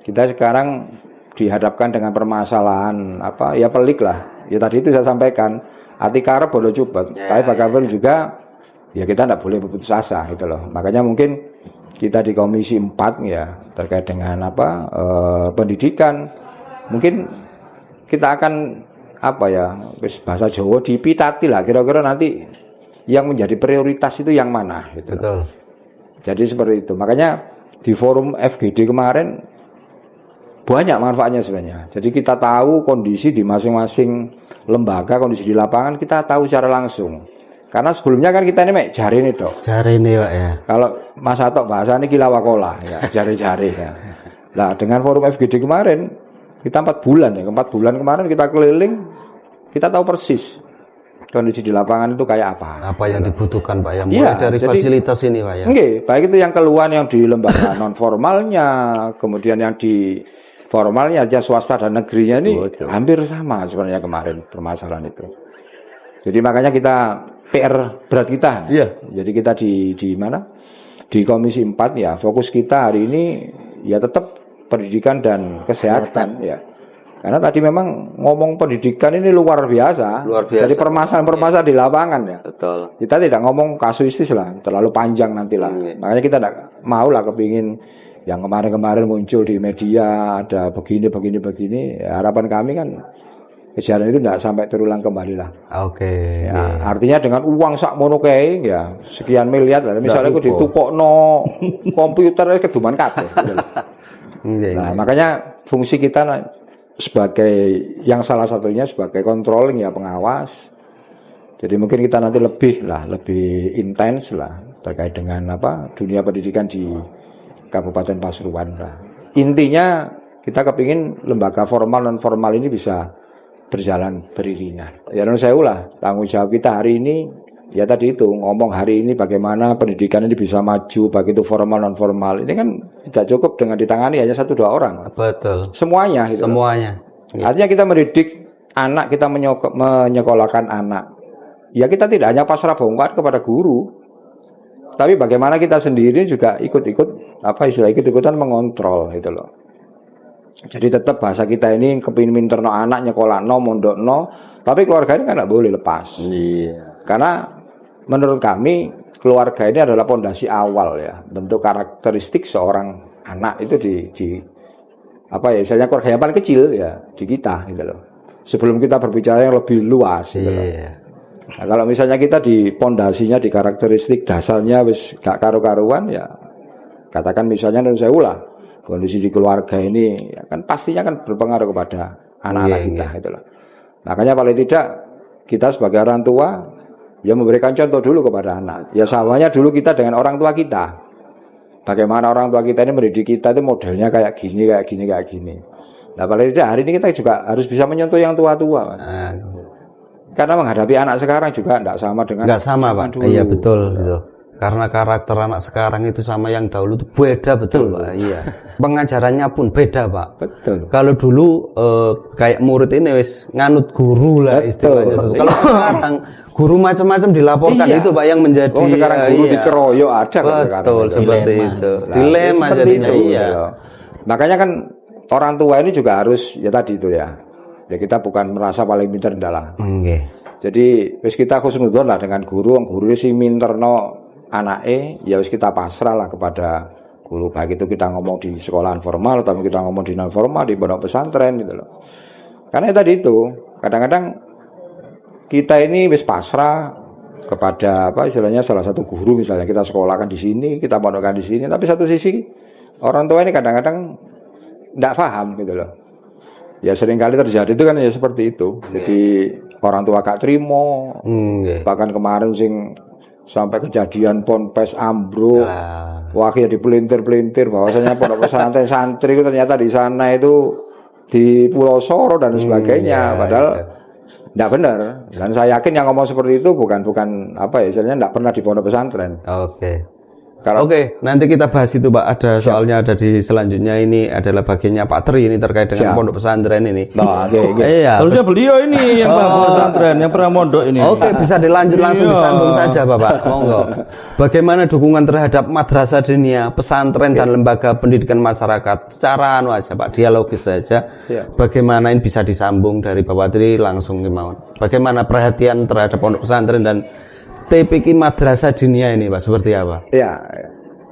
kita sekarang dihadapkan dengan permasalahan apa ya pelik lah. Ya tadi itu saya sampaikan, arti karep bodoh cupet, tapi bagaimana juga ya kita enggak boleh berputus asa gitu loh. Makanya mungkin kita di Komisi 4 ya terkait dengan apa pendidikan, mungkin kita akan apa ya bahasa Jawa dipitati lah kira-kira nanti yang menjadi prioritas itu yang mana gitu. Betul. Jadi seperti itu. Makanya di forum FGD kemarin banyak manfaatnya sebenarnya. Jadi kita tahu kondisi di masing-masing lembaga, kondisi di lapangan kita tahu secara langsung. Karena sebelumnya kan kita ini mek jari nih dok. Jari nih Pak ya. Kalau Mas Atok bahasa ini kilawakola ya jari-jari ya. Nah dengan forum FGD kemarin kita 4 bulan ya, 4 bulan kemarin kita keliling, kita tahu persis kondisi di lapangan itu kayak apa. Apa yang dibutuhkan Pak ya, mulai dari jadi, fasilitas ini Pak ya. Enggak, baik itu yang keluhan yang di lembaga non formalnya, kemudian yang di formalnya aja swasta dan negerinya ini hampir sama sebenarnya kemarin permasalahan itu. Jadi makanya kita PR berat kita. Iya. Jadi kita di mana? Di Komisi 4 ya, fokus kita hari ini ya tetap pendidikan dan kesehatan ya. Karena tadi memang ngomong pendidikan ini luar biasa. Luar biasa. Jadi permasalahan-permasalahan di lapangan ya. Betul. Kita tidak ngomong kasuistis lah, terlalu panjang nantilah. Makanya kita tidak mau lah kepingin yang kemarin-kemarin muncul di media ada begini. Ya, harapan kami kan kejadian itu tidak sampai terulang kembali lah. Oke. Ya, artinya dengan uang sak mono kae ya sekian miliar lah. Misalnya aku ditukokno komputer keduman kabeh. Nah, makanya fungsi kita sebagai yang salah satunya sebagai controlling ya pengawas. Jadi mungkin kita nanti lebih intens lah terkait dengan apa dunia pendidikan di Kabupaten Pasuruan lah. Intinya kita kepingin lembaga formal non formal ini bisa berjalan beriringan. Ya non saya ulah tanggung jawab kita hari ini ya tadi itu ngomong hari ini bagaimana pendidikan ini bisa maju baik itu formal non formal. Ini kan tidak cukup dengan ditangani hanya 1-2 orang. Betul. Semuanya gitu. Semuanya. Artinya kita mendidik anak, kita menyekolahkan anak. Ya kita tidak hanya pasrah bongkar kepada guru. Tapi bagaimana kita sendiri juga ikut-ikutan mengontrol gitu loh. Jadi tetap bahasa kita ini kepingin minterno anak nyekolahno mondokno, tapi keluarga ini kan tidak boleh lepas. Iya. Karena menurut kami keluarga ini adalah pondasi awal ya, bentuk karakteristik seorang anak itu di apa ya, misalnya keluarga yang paling kecil ya di kita gitu loh. Sebelum kita berbicara yang lebih luas gitu loh. Nah, kalau misalnya kita di pondasinya di karakteristik dasarnya wis gak karu-karuan ya, katakan misalnya dan saya ulah kondisi di keluarga ini ya kan pastinya kan berpengaruh kepada anak-anak kita gitu loh. Makanya paling tidak kita sebagai orang tua ya memberikan contoh dulu kepada anak. Ya samanya dulu kita dengan orang tua kita. Bagaimana orang tua kita ini mendidik kita itu modelnya kayak gini. Nah paling tidak hari ini kita juga harus bisa menyentuh yang tua-tua. Karena menghadapi anak sekarang juga tidak sama dengan nggak sama Pak. dulu. Iya betul gitu. Karena karakter anak sekarang itu sama yang dahulu itu beda betul Pak. Iya. Pengajarannya pun beda Pak. Betul. Kalau dulu kayak murid ini wis nganut guru lah istilahnya. Kalau sekarang guru macam-macam dilaporkan itu Pak yang menjadi sekarang guru dikeroyok ada betul seperti itu. Dilema jadinya iya. Makanya kan orang tua ini juga harus ya tadi itu ya. Ya kita bukan merasa paling pintar ndalah. Jadi wis kita khusnudzon lah dengan guru sing minterno anake ya wis kita pasrah lah kepada guru, baik itu kita ngomong di sekolahan formal atau kita ngomong di non formal di pondok pesantren gitu loh. Karena tadi itu kadang-kadang kita ini wis pasrah kepada apa istilahnya salah satu guru, misalnya kita sekolahkan di sini, kita pondokkan di sini, tapi satu sisi orang tua ini kadang-kadang tidak paham gitu loh. Ya seringkali terjadi itu kan ya seperti itu. Jadi orang tua gak terima. Bahkan kemarin sing sampai kejadian ponpes ambruk. Wah ya dipelintir-pelintir bahwasanya pondok pesantren santri itu ternyata di sana itu di Pulau Soro dan sebagainya. Padahal tidak benar. Dan saya yakin yang ngomong seperti itu bukan apa ya, istilahnya tidak pernah di pondok pesantren. Kalau Oke, nanti kita bahas itu Pak. Ada soalnya ada di selanjutnya ini adalah bagiannya Pak Tri ini terkait dengan Siap. pondok pesantren ini. nah, oke. Iya. Harusnya beliau ini yang paham pesantren, yang pernah mondok ini. Oke, bisa dilanjut langsung Iya. disambung saja Bapak. Monggo. Bagaimana dukungan terhadap madrasah dinia, pesantren dan lembaga pendidikan masyarakat secara anu aja Pak, dialogis saja. Iya. Bagaimana ini bisa disambung dari Bapak Tri langsung gimana? Bagaimana perhatian terhadap pondok pesantren dan TPQ madrasah dinia ini Pak, seperti apa? Ya,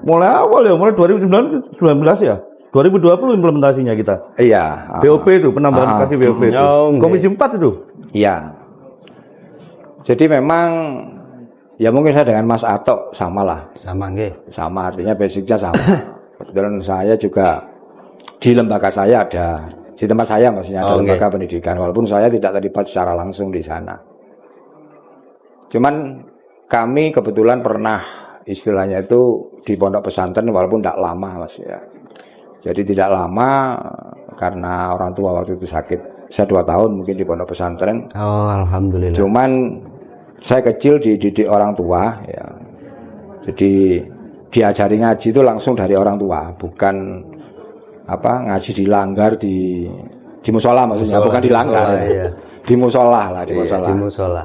Mulai awal ya, mulai 2019 ya. 2020 implementasinya kita. iya. BOP itu, penambahan kasih BOP itu. Oh, oke. Komisi 4 itu. Iya. Jadi memang ya mungkin saya dengan Mas Atok sama lah. Sama nggih. Sama artinya basicnya sama. Kebetulan saya juga di lembaga saya ada, di tempat saya maksudnya ada Oke. lembaga pendidikan, walaupun saya tidak terlibat secara langsung di sana. Cuman kami kebetulan pernah istilahnya itu di pondok pesantren walaupun tidak lama Mas ya. Jadi tidak lama karena orang tua waktu itu sakit. Saya 2 tahun mungkin di pondok pesantren. Oh, alhamdulillah. Cuman saya kecil dididik orang tua ya. Jadi diajari ngaji itu langsung dari orang tua, bukan apa ngaji di langgar di musola maksudnya, Musola, bukan di langgar. musola, iya. Di musola lah, di Iya, musola. di musola.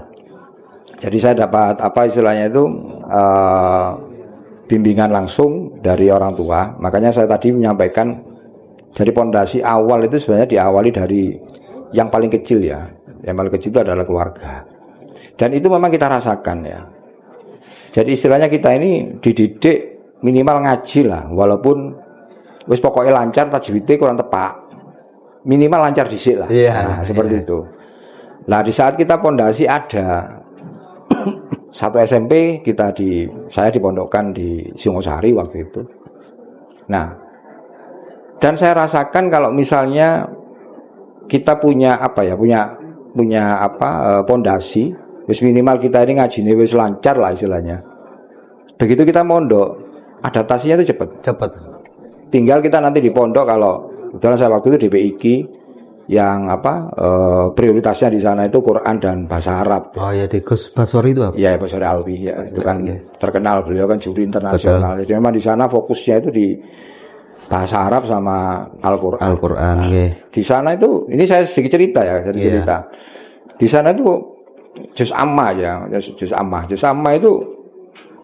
Jadi saya dapat apa istilahnya itu bimbingan langsung dari orang tua. Makanya saya tadi menyampaikan dari pondasi awal itu sebenarnya diawali dari yang paling kecil ya. Yang paling kecil itu adalah keluarga. Dan itu memang kita rasakan ya. Jadi istilahnya kita ini dididik minimal ngaji lah, walaupun wis pokoknya lancar tajwidnya kurang tepat. Minimal lancar dhisik lah. Iya, Nah, seperti iya. itu. Nah, di saat kita pondasi ada satu SMP saya dipondokkan di Singosari waktu itu. Nah, dan saya rasakan kalau misalnya kita punya pondasi, wis minimal kita ini ngajine wis lancar lah istilahnya. Begitu kita mondok, adaptasinya itu cepat. Tinggal kita nanti di pondok kalau kebetulan saya waktu itu di PIK yang prioritasnya di sana itu Quran dan bahasa Arab. Oh ya, di Gus Basori itu apa? Ya, Pak Sore Alwi ya, itu kan Iya. terkenal, beliau kan juri internasional. Jadi memang di sana fokusnya itu di bahasa Arab sama Al-Qur'an. Al-Qur'an nggih. Di sana itu, ini saya sedikit cerita ya, Iya. cerita. Di sana itu juz amma ya, juz amma. Juz amma itu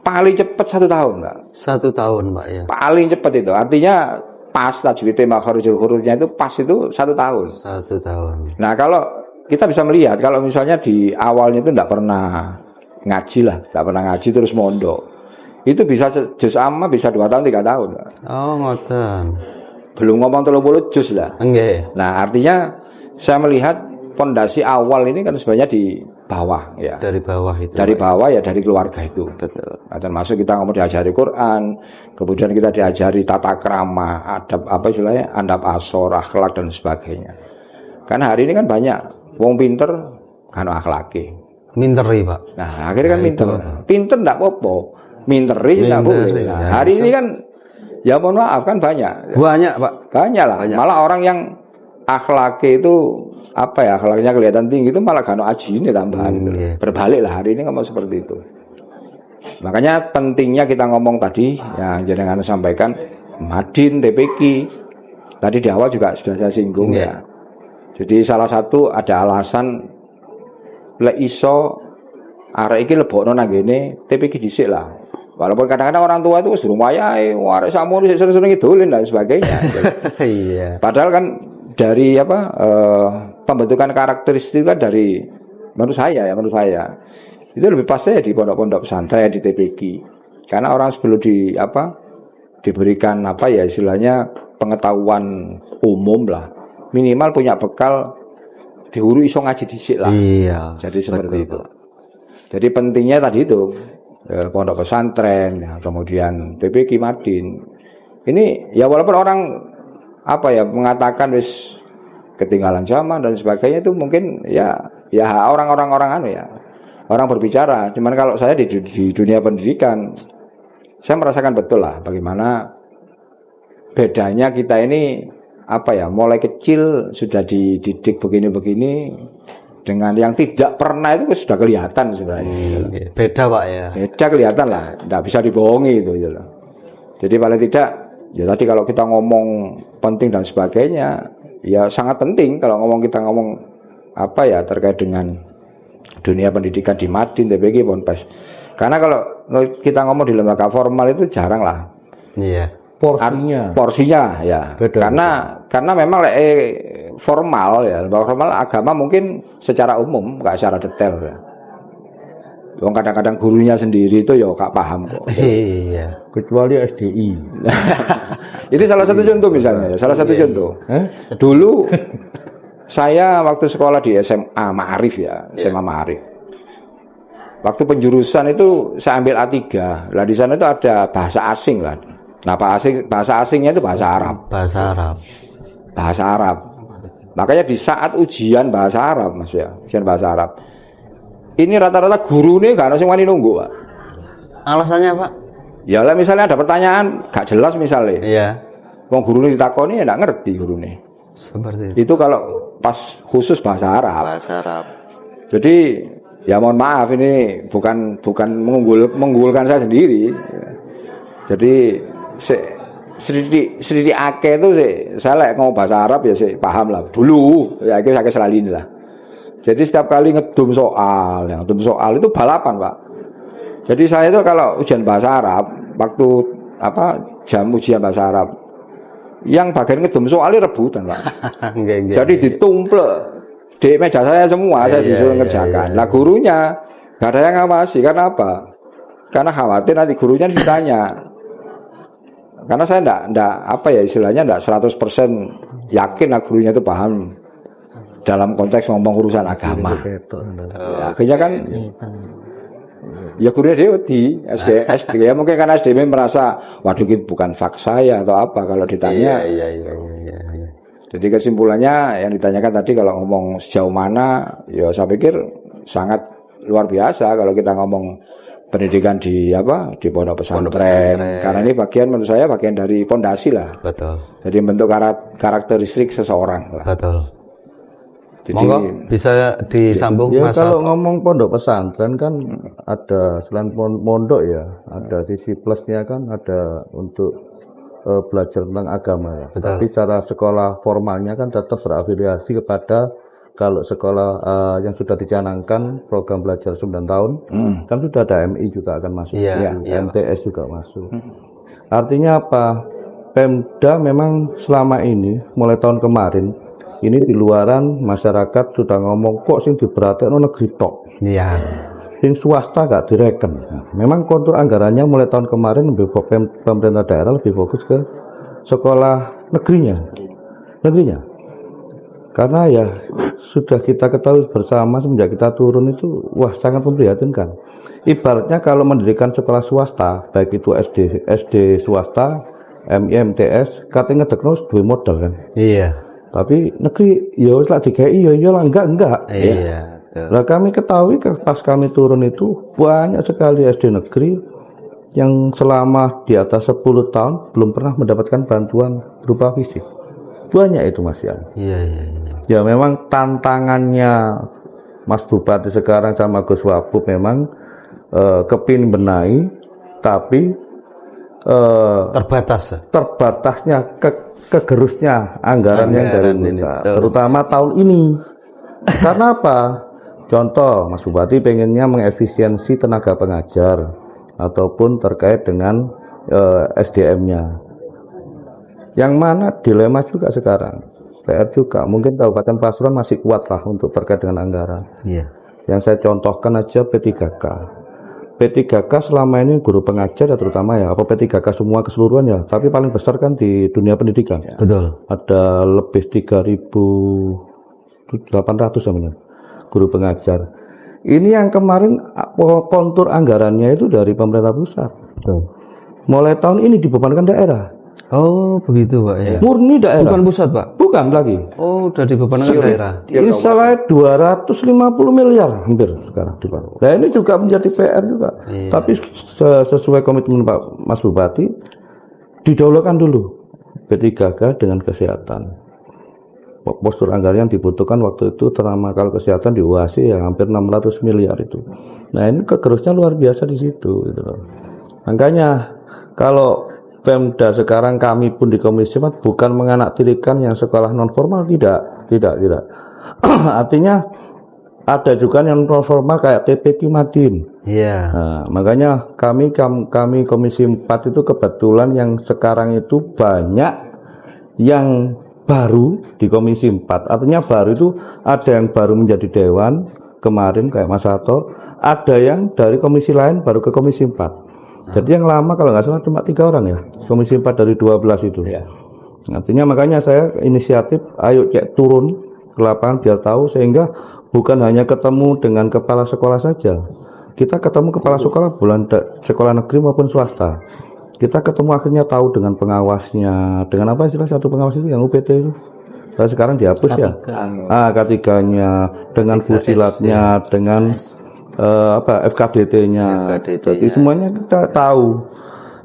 paling cepat 1 tahun, Pak. 1 tahun, Pak ya. Paling cepat itu. Artinya pas tajwidnya makharijul hurufnya itu pas itu 1 tahun. 1 tahun. Nah, kalau kita bisa melihat kalau misalnya di awalnya itu tidak pernah ngaji lah, tidak pernah ngaji terus mondok. Itu bisa juz amma bisa 2 tahun 3 tahun. Pak. Oh, ngoten. Belum ngomong 30 juz lah. Nggih. Nah, artinya saya melihat pondasi awal ini kan sebenarnya di bawah ya. Dari bawah itu. Dari Pak. bawah ya dari keluarga itu. Betul. Nah, termasuk kita ngomong diajari Quran, kemudian kita diajari tata krama, adab adab asor, akhlak dan sebagainya. Karena hari ini kan banyak wong pinter kan akhlaki. Minteri, Pak. Nah, akhirnya kan Nah, pinter. itu. Pinter enggak apa-apa. Minteri enggak boleh. Minteri, Nah, ya. hari ini kan ya mohon maaf kan banyak. Banyak, Pak. Banyak lah. Banyak. Malah orang yang akhlaknya itu akhlaknya kelihatan tinggi itu malah gano aji ini tambahan. Iya. Berbalik lah hari ini ngomong seperti itu. Makanya pentingnya kita ngomong tadi yang jenengan sampaikan Madin, TPQ. Tadi di awal juga sudah saya singgung Iya. ya. Jadi salah satu ada alasan lek iso arek iki lebokno nang ngene TPQ dhisik lah. Walaupun kadang-kadang orang tua itu suruh wayahe, arek samono sik sering-sering idolin dan sebagainya. Iya. Padahal kan dari pembentukan karakteristik kan dari menurut saya itu lebih pas ya di pondok-pondok pesantren di TPQ. Karena orang sebelum diberikan istilahnya pengetahuan umum lah, minimal punya bekal diuru iso ngaji dhisik lah. Iya. Jadi seperti betul, itu. Pak. Jadi pentingnya tadi itu pondok pesantren, ya, kemudian TPQ Madin. Ini ya walaupun orang mengatakan wis ketinggalan zaman dan sebagainya itu mungkin ya orang berbicara. Cuman kalau saya di dunia pendidikan saya merasakan betul lah bagaimana bedanya kita ini mulai kecil sudah dididik begini-begini dengan yang tidak pernah itu sudah kelihatan sebenarnya. Beda, Pak ya. Beda kelihatan lah, tidak bisa dibohongi itu loh. Jadi paling tidak, ya tadi kalau kita ngomong penting dan sebagainya, ya sangat penting kalau kita ngomong apa ya terkait dengan dunia pendidikan di Madin, TPG, Ponpes. Karena kalau kita ngomong di lembaga formal itu jarang lah. Iya. Porsinya ya. Beda. Karena memang formal ya, lembaga formal agama mungkin secara umum, nggak secara detail ya. Kadang-kadang gurunya sendiri itu ya gak paham kok. Iya. Kecuali SDI. Ini salah satu contoh misalnya, salah satu contoh. Dulu saya waktu sekolah di SMA Ma'arif ya, SMA Ma'arif. Waktu penjurusan itu saya ambil A3. Lah di sana itu ada bahasa asing lah. Nah, bahasa asingnya itu bahasa Arab. Bahasa Arab. Makanya di saat ujian bahasa Arab, Mas ya, ujian bahasa Arab. Ini rata-rata guru nih gak ada yang wani nunggu, Pak. Alasannya, Pak? Ya lah misalnya ada pertanyaan gak jelas misalnya. Iya. Wong guru ini ditakoni ya gak ngerti guru nih. Seperti itu. Itu kalau pas khusus bahasa Arab. Jadi ya mohon maaf ini bukan mengunggulkan saya sendiri. Jadi sedikit akeh itu saya ngomong bahasa Arab ya paham lah. Dulu ya saya selalu lah. Jadi setiap kali ngedum soal itu balapan, Pak. Jadi saya itu kalau ujian bahasa Arab, waktu jam ujian bahasa Arab, yang bagian ngedum soalnya rebutan, Pak. Jadi ditumplek di meja saya semua, saya disuruh ngerjakan. Nah gurunya gak ada yang ngawasi, karena apa? Karena khawatir nanti gurunya ditanya. Karena saya enggak istilahnya enggak 100% yakin lah gurunya itu paham dalam konteks ngomong urusan agama. Ya, akhirnya kan ya gurunya dia di SD ya mungkin karena SD merasa waduh ini bukan fak saya atau apa kalau ditanya. Iya. Jadi kesimpulannya yang ditanyakan tadi kalau ngomong sejauh mana ya saya pikir sangat luar biasa kalau kita ngomong pendidikan di pondok pesantren. Karena ini menurut saya bagian dari pondasi lah. Betul. Jadi bentuk karakteristik seseorang lah. Betul. Jadi, monggo bisa disambung ya, Mas. Kalau ngomong pondok pesantren kan ada selain pondok ya, ada sisi plusnya kan ada untuk belajar tentang agama ya. Betul. Tapi cara sekolah formalnya kan tetap berafiliasi kepada kalau sekolah yang sudah dicanangkan program belajar 9 tahun kan sudah ada MI juga akan masuk, MTS juga masuk. Artinya apa? Pemda memang selama ini mulai tahun kemarin ini di luaran masyarakat sudah ngomong kok sing diperhatiin negeri tok. Iya. Sing swasta gak direken. Nah, memang kontur anggarannya mulai tahun kemarin pemerintah daerah lebih fokus ke sekolah negerinya. Karena ya sudah kita ketahui bersama semenjak kita turun itu sangat memprihatinkan. Ibaratnya kalau mendirikan sekolah swasta, baik itu SD swasta, MI, MTS, katanya ngedekno duwe modal kan. Iya. Tapi negeri ya wis lak DKI ya lah enggak. Iya. Lah kami ketahui pas kami turun itu banyak sekali SD negeri yang selama di atas 10 tahun belum pernah mendapatkan bantuan berupa fisik. Banyak itu Mas Yan. Iya. Ya memang tantangannya Mas Bupati sekarang sama Gus Wabub memang kepin benahi tapi terbatasnya kegerusnya anggaran yang dari pusat, terutama tahun ini. Karena apa? Contoh, Mas Bupati pengennya mengefisiensi tenaga pengajar ataupun terkait dengan SDM-nya. Yang mana dilema juga sekarang. PR juga, mungkin Kabupaten Pasuruan masih kuat lah untuk terkait dengan anggaran. Iya. Yang saya contohkan aja P3K. P3K selama ini guru pengajar ya terutama ya, apa P3K semua keseluruhan ya, tapi paling besar kan di dunia pendidikan. Betul. Ada lebih 3.800 sebenarnya guru pengajar. Ini yang kemarin kontur anggarannya itu dari pemerintah pusat. Mulai tahun ini dibebankan daerah. Oh, begitu, Pak ya. Murni daerah. Bukan pusat, Pak. Bukan lagi. Oh, udah dibebankan daerah. Ini salah 250 miliar hampir sekarang di Palu. Nah, ini juga menjadi PR juga. Iya. Tapi sesuai komitmen Pak Mas Bupati didahulukan dulu P3K dengan kesehatan. Postur anggaran yang dibutuhkan waktu itu terutama kalau kesehatan di UASI ya hampir 600 miliar itu. Nah, ini kegerusnya luar biasa di situ gitu loh. Makanya kalau Pemda sekarang kami pun di Komisi 4 bukan menganaktirikan yang sekolah non formal, tidak. Artinya ada juga yang non formal kayak TPQ Madin. Iya. Nah, makanya kami Komisi 4 itu kebetulan yang sekarang itu banyak yang baru di Komisi 4. Artinya baru itu ada yang baru menjadi dewan kemarin kayak Mas Sato, ada yang dari komisi lain baru ke Komisi 4. Jadi yang lama kalau nggak salah cuma 3 orang ya, Komisi 4 dari 12 itu. Ya. Artinya makanya saya inisiatif, ayo cek turun ke lapangan biar tahu, sehingga bukan hanya ketemu dengan kepala sekolah saja. Kita ketemu kepala sekolah sekolah negeri maupun swasta. Kita ketemu akhirnya tahu dengan pengawasnya, dengan apa istilah satu pengawas itu yang UPT itu. Sekarang dihapus ya. K3-nya, dengan fusilatnya, dengan FKDT-nya. Jadi semuanya kita tahu.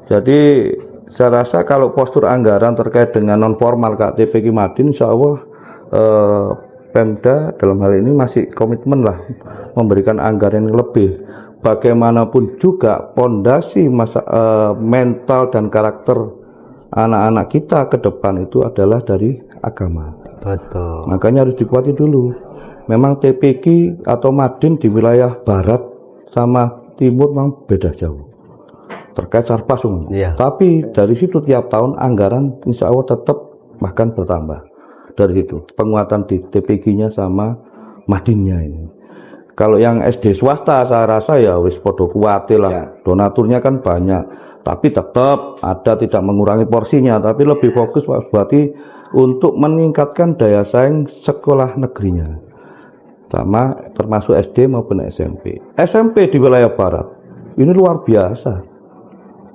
Jadi saya rasa kalau postur anggaran terkait dengan non formal TPQ Madin, insya Allah Pemda dalam hal ini masih komitmen lah memberikan anggaran yang lebih. Bagaimanapun juga pondasi mental dan karakter anak-anak kita ke depan itu adalah dari agama. Betul. Makanya harus dikuati dulu. Memang TPQ atau Madin di wilayah barat sama timur memang beda jauh terkait sarpas umum. Iya. Tapi dari situ tiap tahun anggaran insya Allah tetap bahkan bertambah. Dari situ penguatan di TPQ-nya sama Madinnya ini. Kalau yang SD swasta saya rasa ya wis podo kuatir lah. Ya. Donaturnya kan banyak, tapi tetap ada, tidak mengurangi porsinya, tapi lebih fokus berarti untuk meningkatkan daya saing sekolah negerinya. Sama termasuk SD maupun SMP. SMP di wilayah barat ini luar biasa.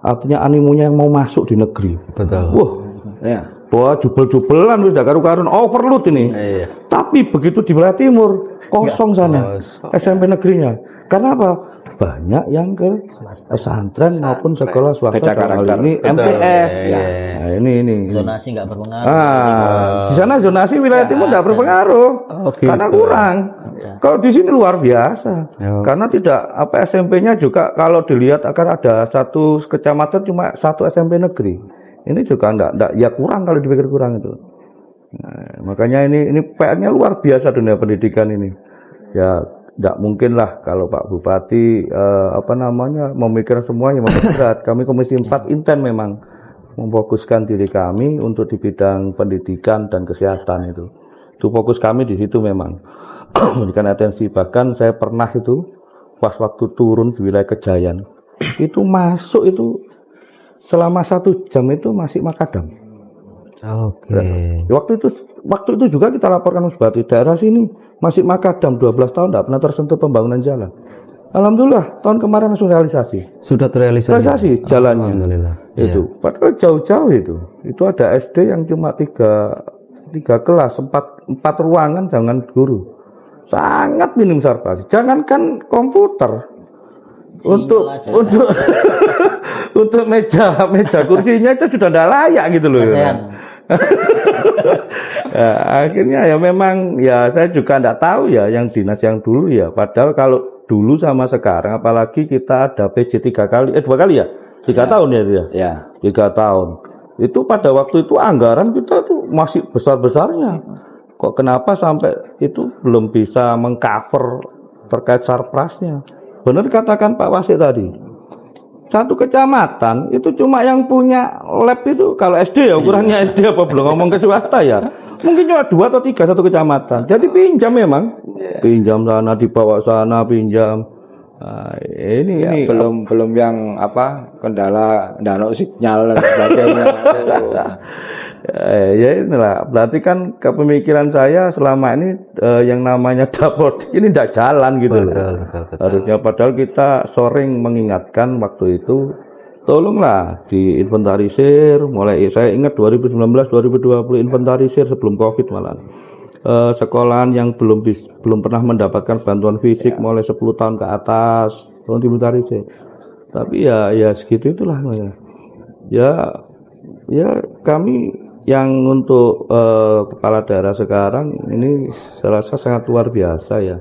Artinya animonya yang mau masuk di negeri. Betul. Wah, ya. Wah, jubel-jubelan sudah karu-karuan overload ini. Iya. Tapi begitu di wilayah timur kosong sana SMP negerinya. Karena apa? Banyak yang ke pesantren maupun sekolah swasta dalam hal ini MTS. Ya. Nah, ini. Zonasi nggak berpengaruh. Di sana zonasi wilayah timur nggak berpengaruh, karena kurang. Kalau di sini luar biasa, karena tidak SMP-nya juga kalau dilihat akan ada satu kecamatan cuma satu SMP negeri. Ini juga enggak ya kurang kalau dipikir kurang itu. Nah, makanya ini PR-nya luar biasa dunia pendidikan ini. Ya tidak mungkin lah kalau Pak Bupati memikir semuanya berat. Kami Komisi 4 intent memang memfokuskan diri kami untuk di bidang pendidikan dan kesehatan itu. Itu fokus kami di situ memang. Memberikan atensi. Bahkan saya pernah itu pas waktu turun di wilayah Kejayan itu masuk itu selama 1 jam itu masih makadam. Oke. Ya, waktu itu juga kita laporkan Bupati daerah sini masih makadam 12 tahun tidak pernah tersentuh pembangunan jalan. Alhamdulillah tahun kemarin langsung realisasi. Sudah terrealisasi jalannya. Alhamdulillah. Itu. Padahal jauh-jauh itu. Itu ada SD yang cuma 3 kelas, 4 ruangan jangan guru. Sangat minim sarpasi. Jangankan komputer. Untuk untuk meja kursinya itu sudah tidak layak gitu loh. Ya, akhirnya ya memang ya saya juga tidak tahu ya yang dinas yang dulu ya. Padahal kalau dulu sama sekarang, apalagi kita ada PJ 2 kali ya, 3 tahun ya dia. Ya. 3 tahun. Itu pada waktu itu anggaran kita tuh masih besar-besarnya. Kok kenapa sampai itu belum bisa mengcover terkait sarprasnya? Benar katakan Pak Wasik tadi. Satu kecamatan itu cuma yang punya lab itu kalau SD ya ukurannya SD apa belum ngomong ke swasta ya. Mungkin cuma 2 atau 3 satu kecamatan. Jadi pinjam memang. Pinjam sana dibawa sana pinjam. Nah, ini belum yang kendala sinyal dan sebagainya. Ya inilah berarti kan kepemikiran saya selama ini yang namanya dapur ini tidak jalan gitu loh. Betul. Harusnya padahal kita sering mengingatkan waktu itu tolonglah diinventarisir mulai saya ingat 2019 2020 inventarisir sebelum Covid malah. Sekolahan yang belum pernah mendapatkan bantuan fisik mulai 10 tahun ke atas tolong diinventarisir. Tapi ya segitu itulah ya kami yang untuk kepala daerah sekarang ini saya rasa sangat luar biasa ya.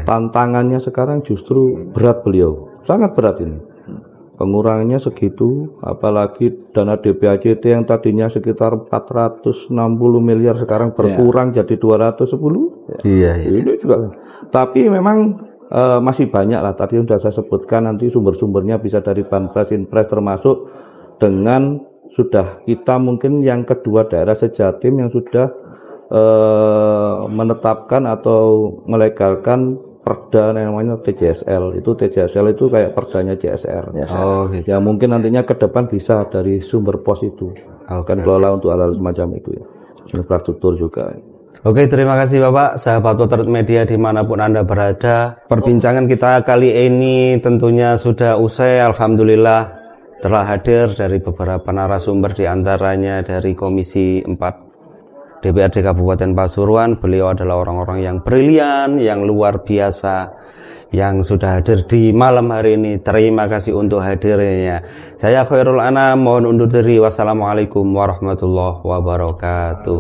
Tantangannya sekarang justru berat beliau, sangat berat ini. pengurangannya segitu, apalagi dana DPAJT yang tadinya sekitar 460 miliar sekarang berkurang jadi 210. Iya. Ini juga. Tapi memang masih banyak lah, tadi sudah saya sebutkan, nanti sumber-sumbernya bisa dari Banpres, Inpres, termasuk dengan sudah kita mungkin yang kedua daerah sejatim yang sudah menetapkan atau melegalkan perda namanya TJSL. Itu TJSL itu kayak perdanya CSR. Oh, gitu. Ya mungkin nantinya ke depan bisa dari sumber pos itu akan kelola untuk hal-hal semacam itu ya. Infrastruktur juga. Oke, terima kasih Bapak, sahabat Potret Media dimanapun Anda berada. Perbincangan kita kali ini tentunya sudah usai. Alhamdulillah telah hadir dari beberapa narasumber, diantaranya dari Komisi 4 DPRD Kabupaten Pasuruan. Beliau adalah orang-orang yang brilian, yang luar biasa, yang sudah hadir di malam hari ini. Terima kasih untuk hadirnya. Saya Khairul Anam, mohon undur diri. Wassalamualaikum warahmatullahi wabarakatuh.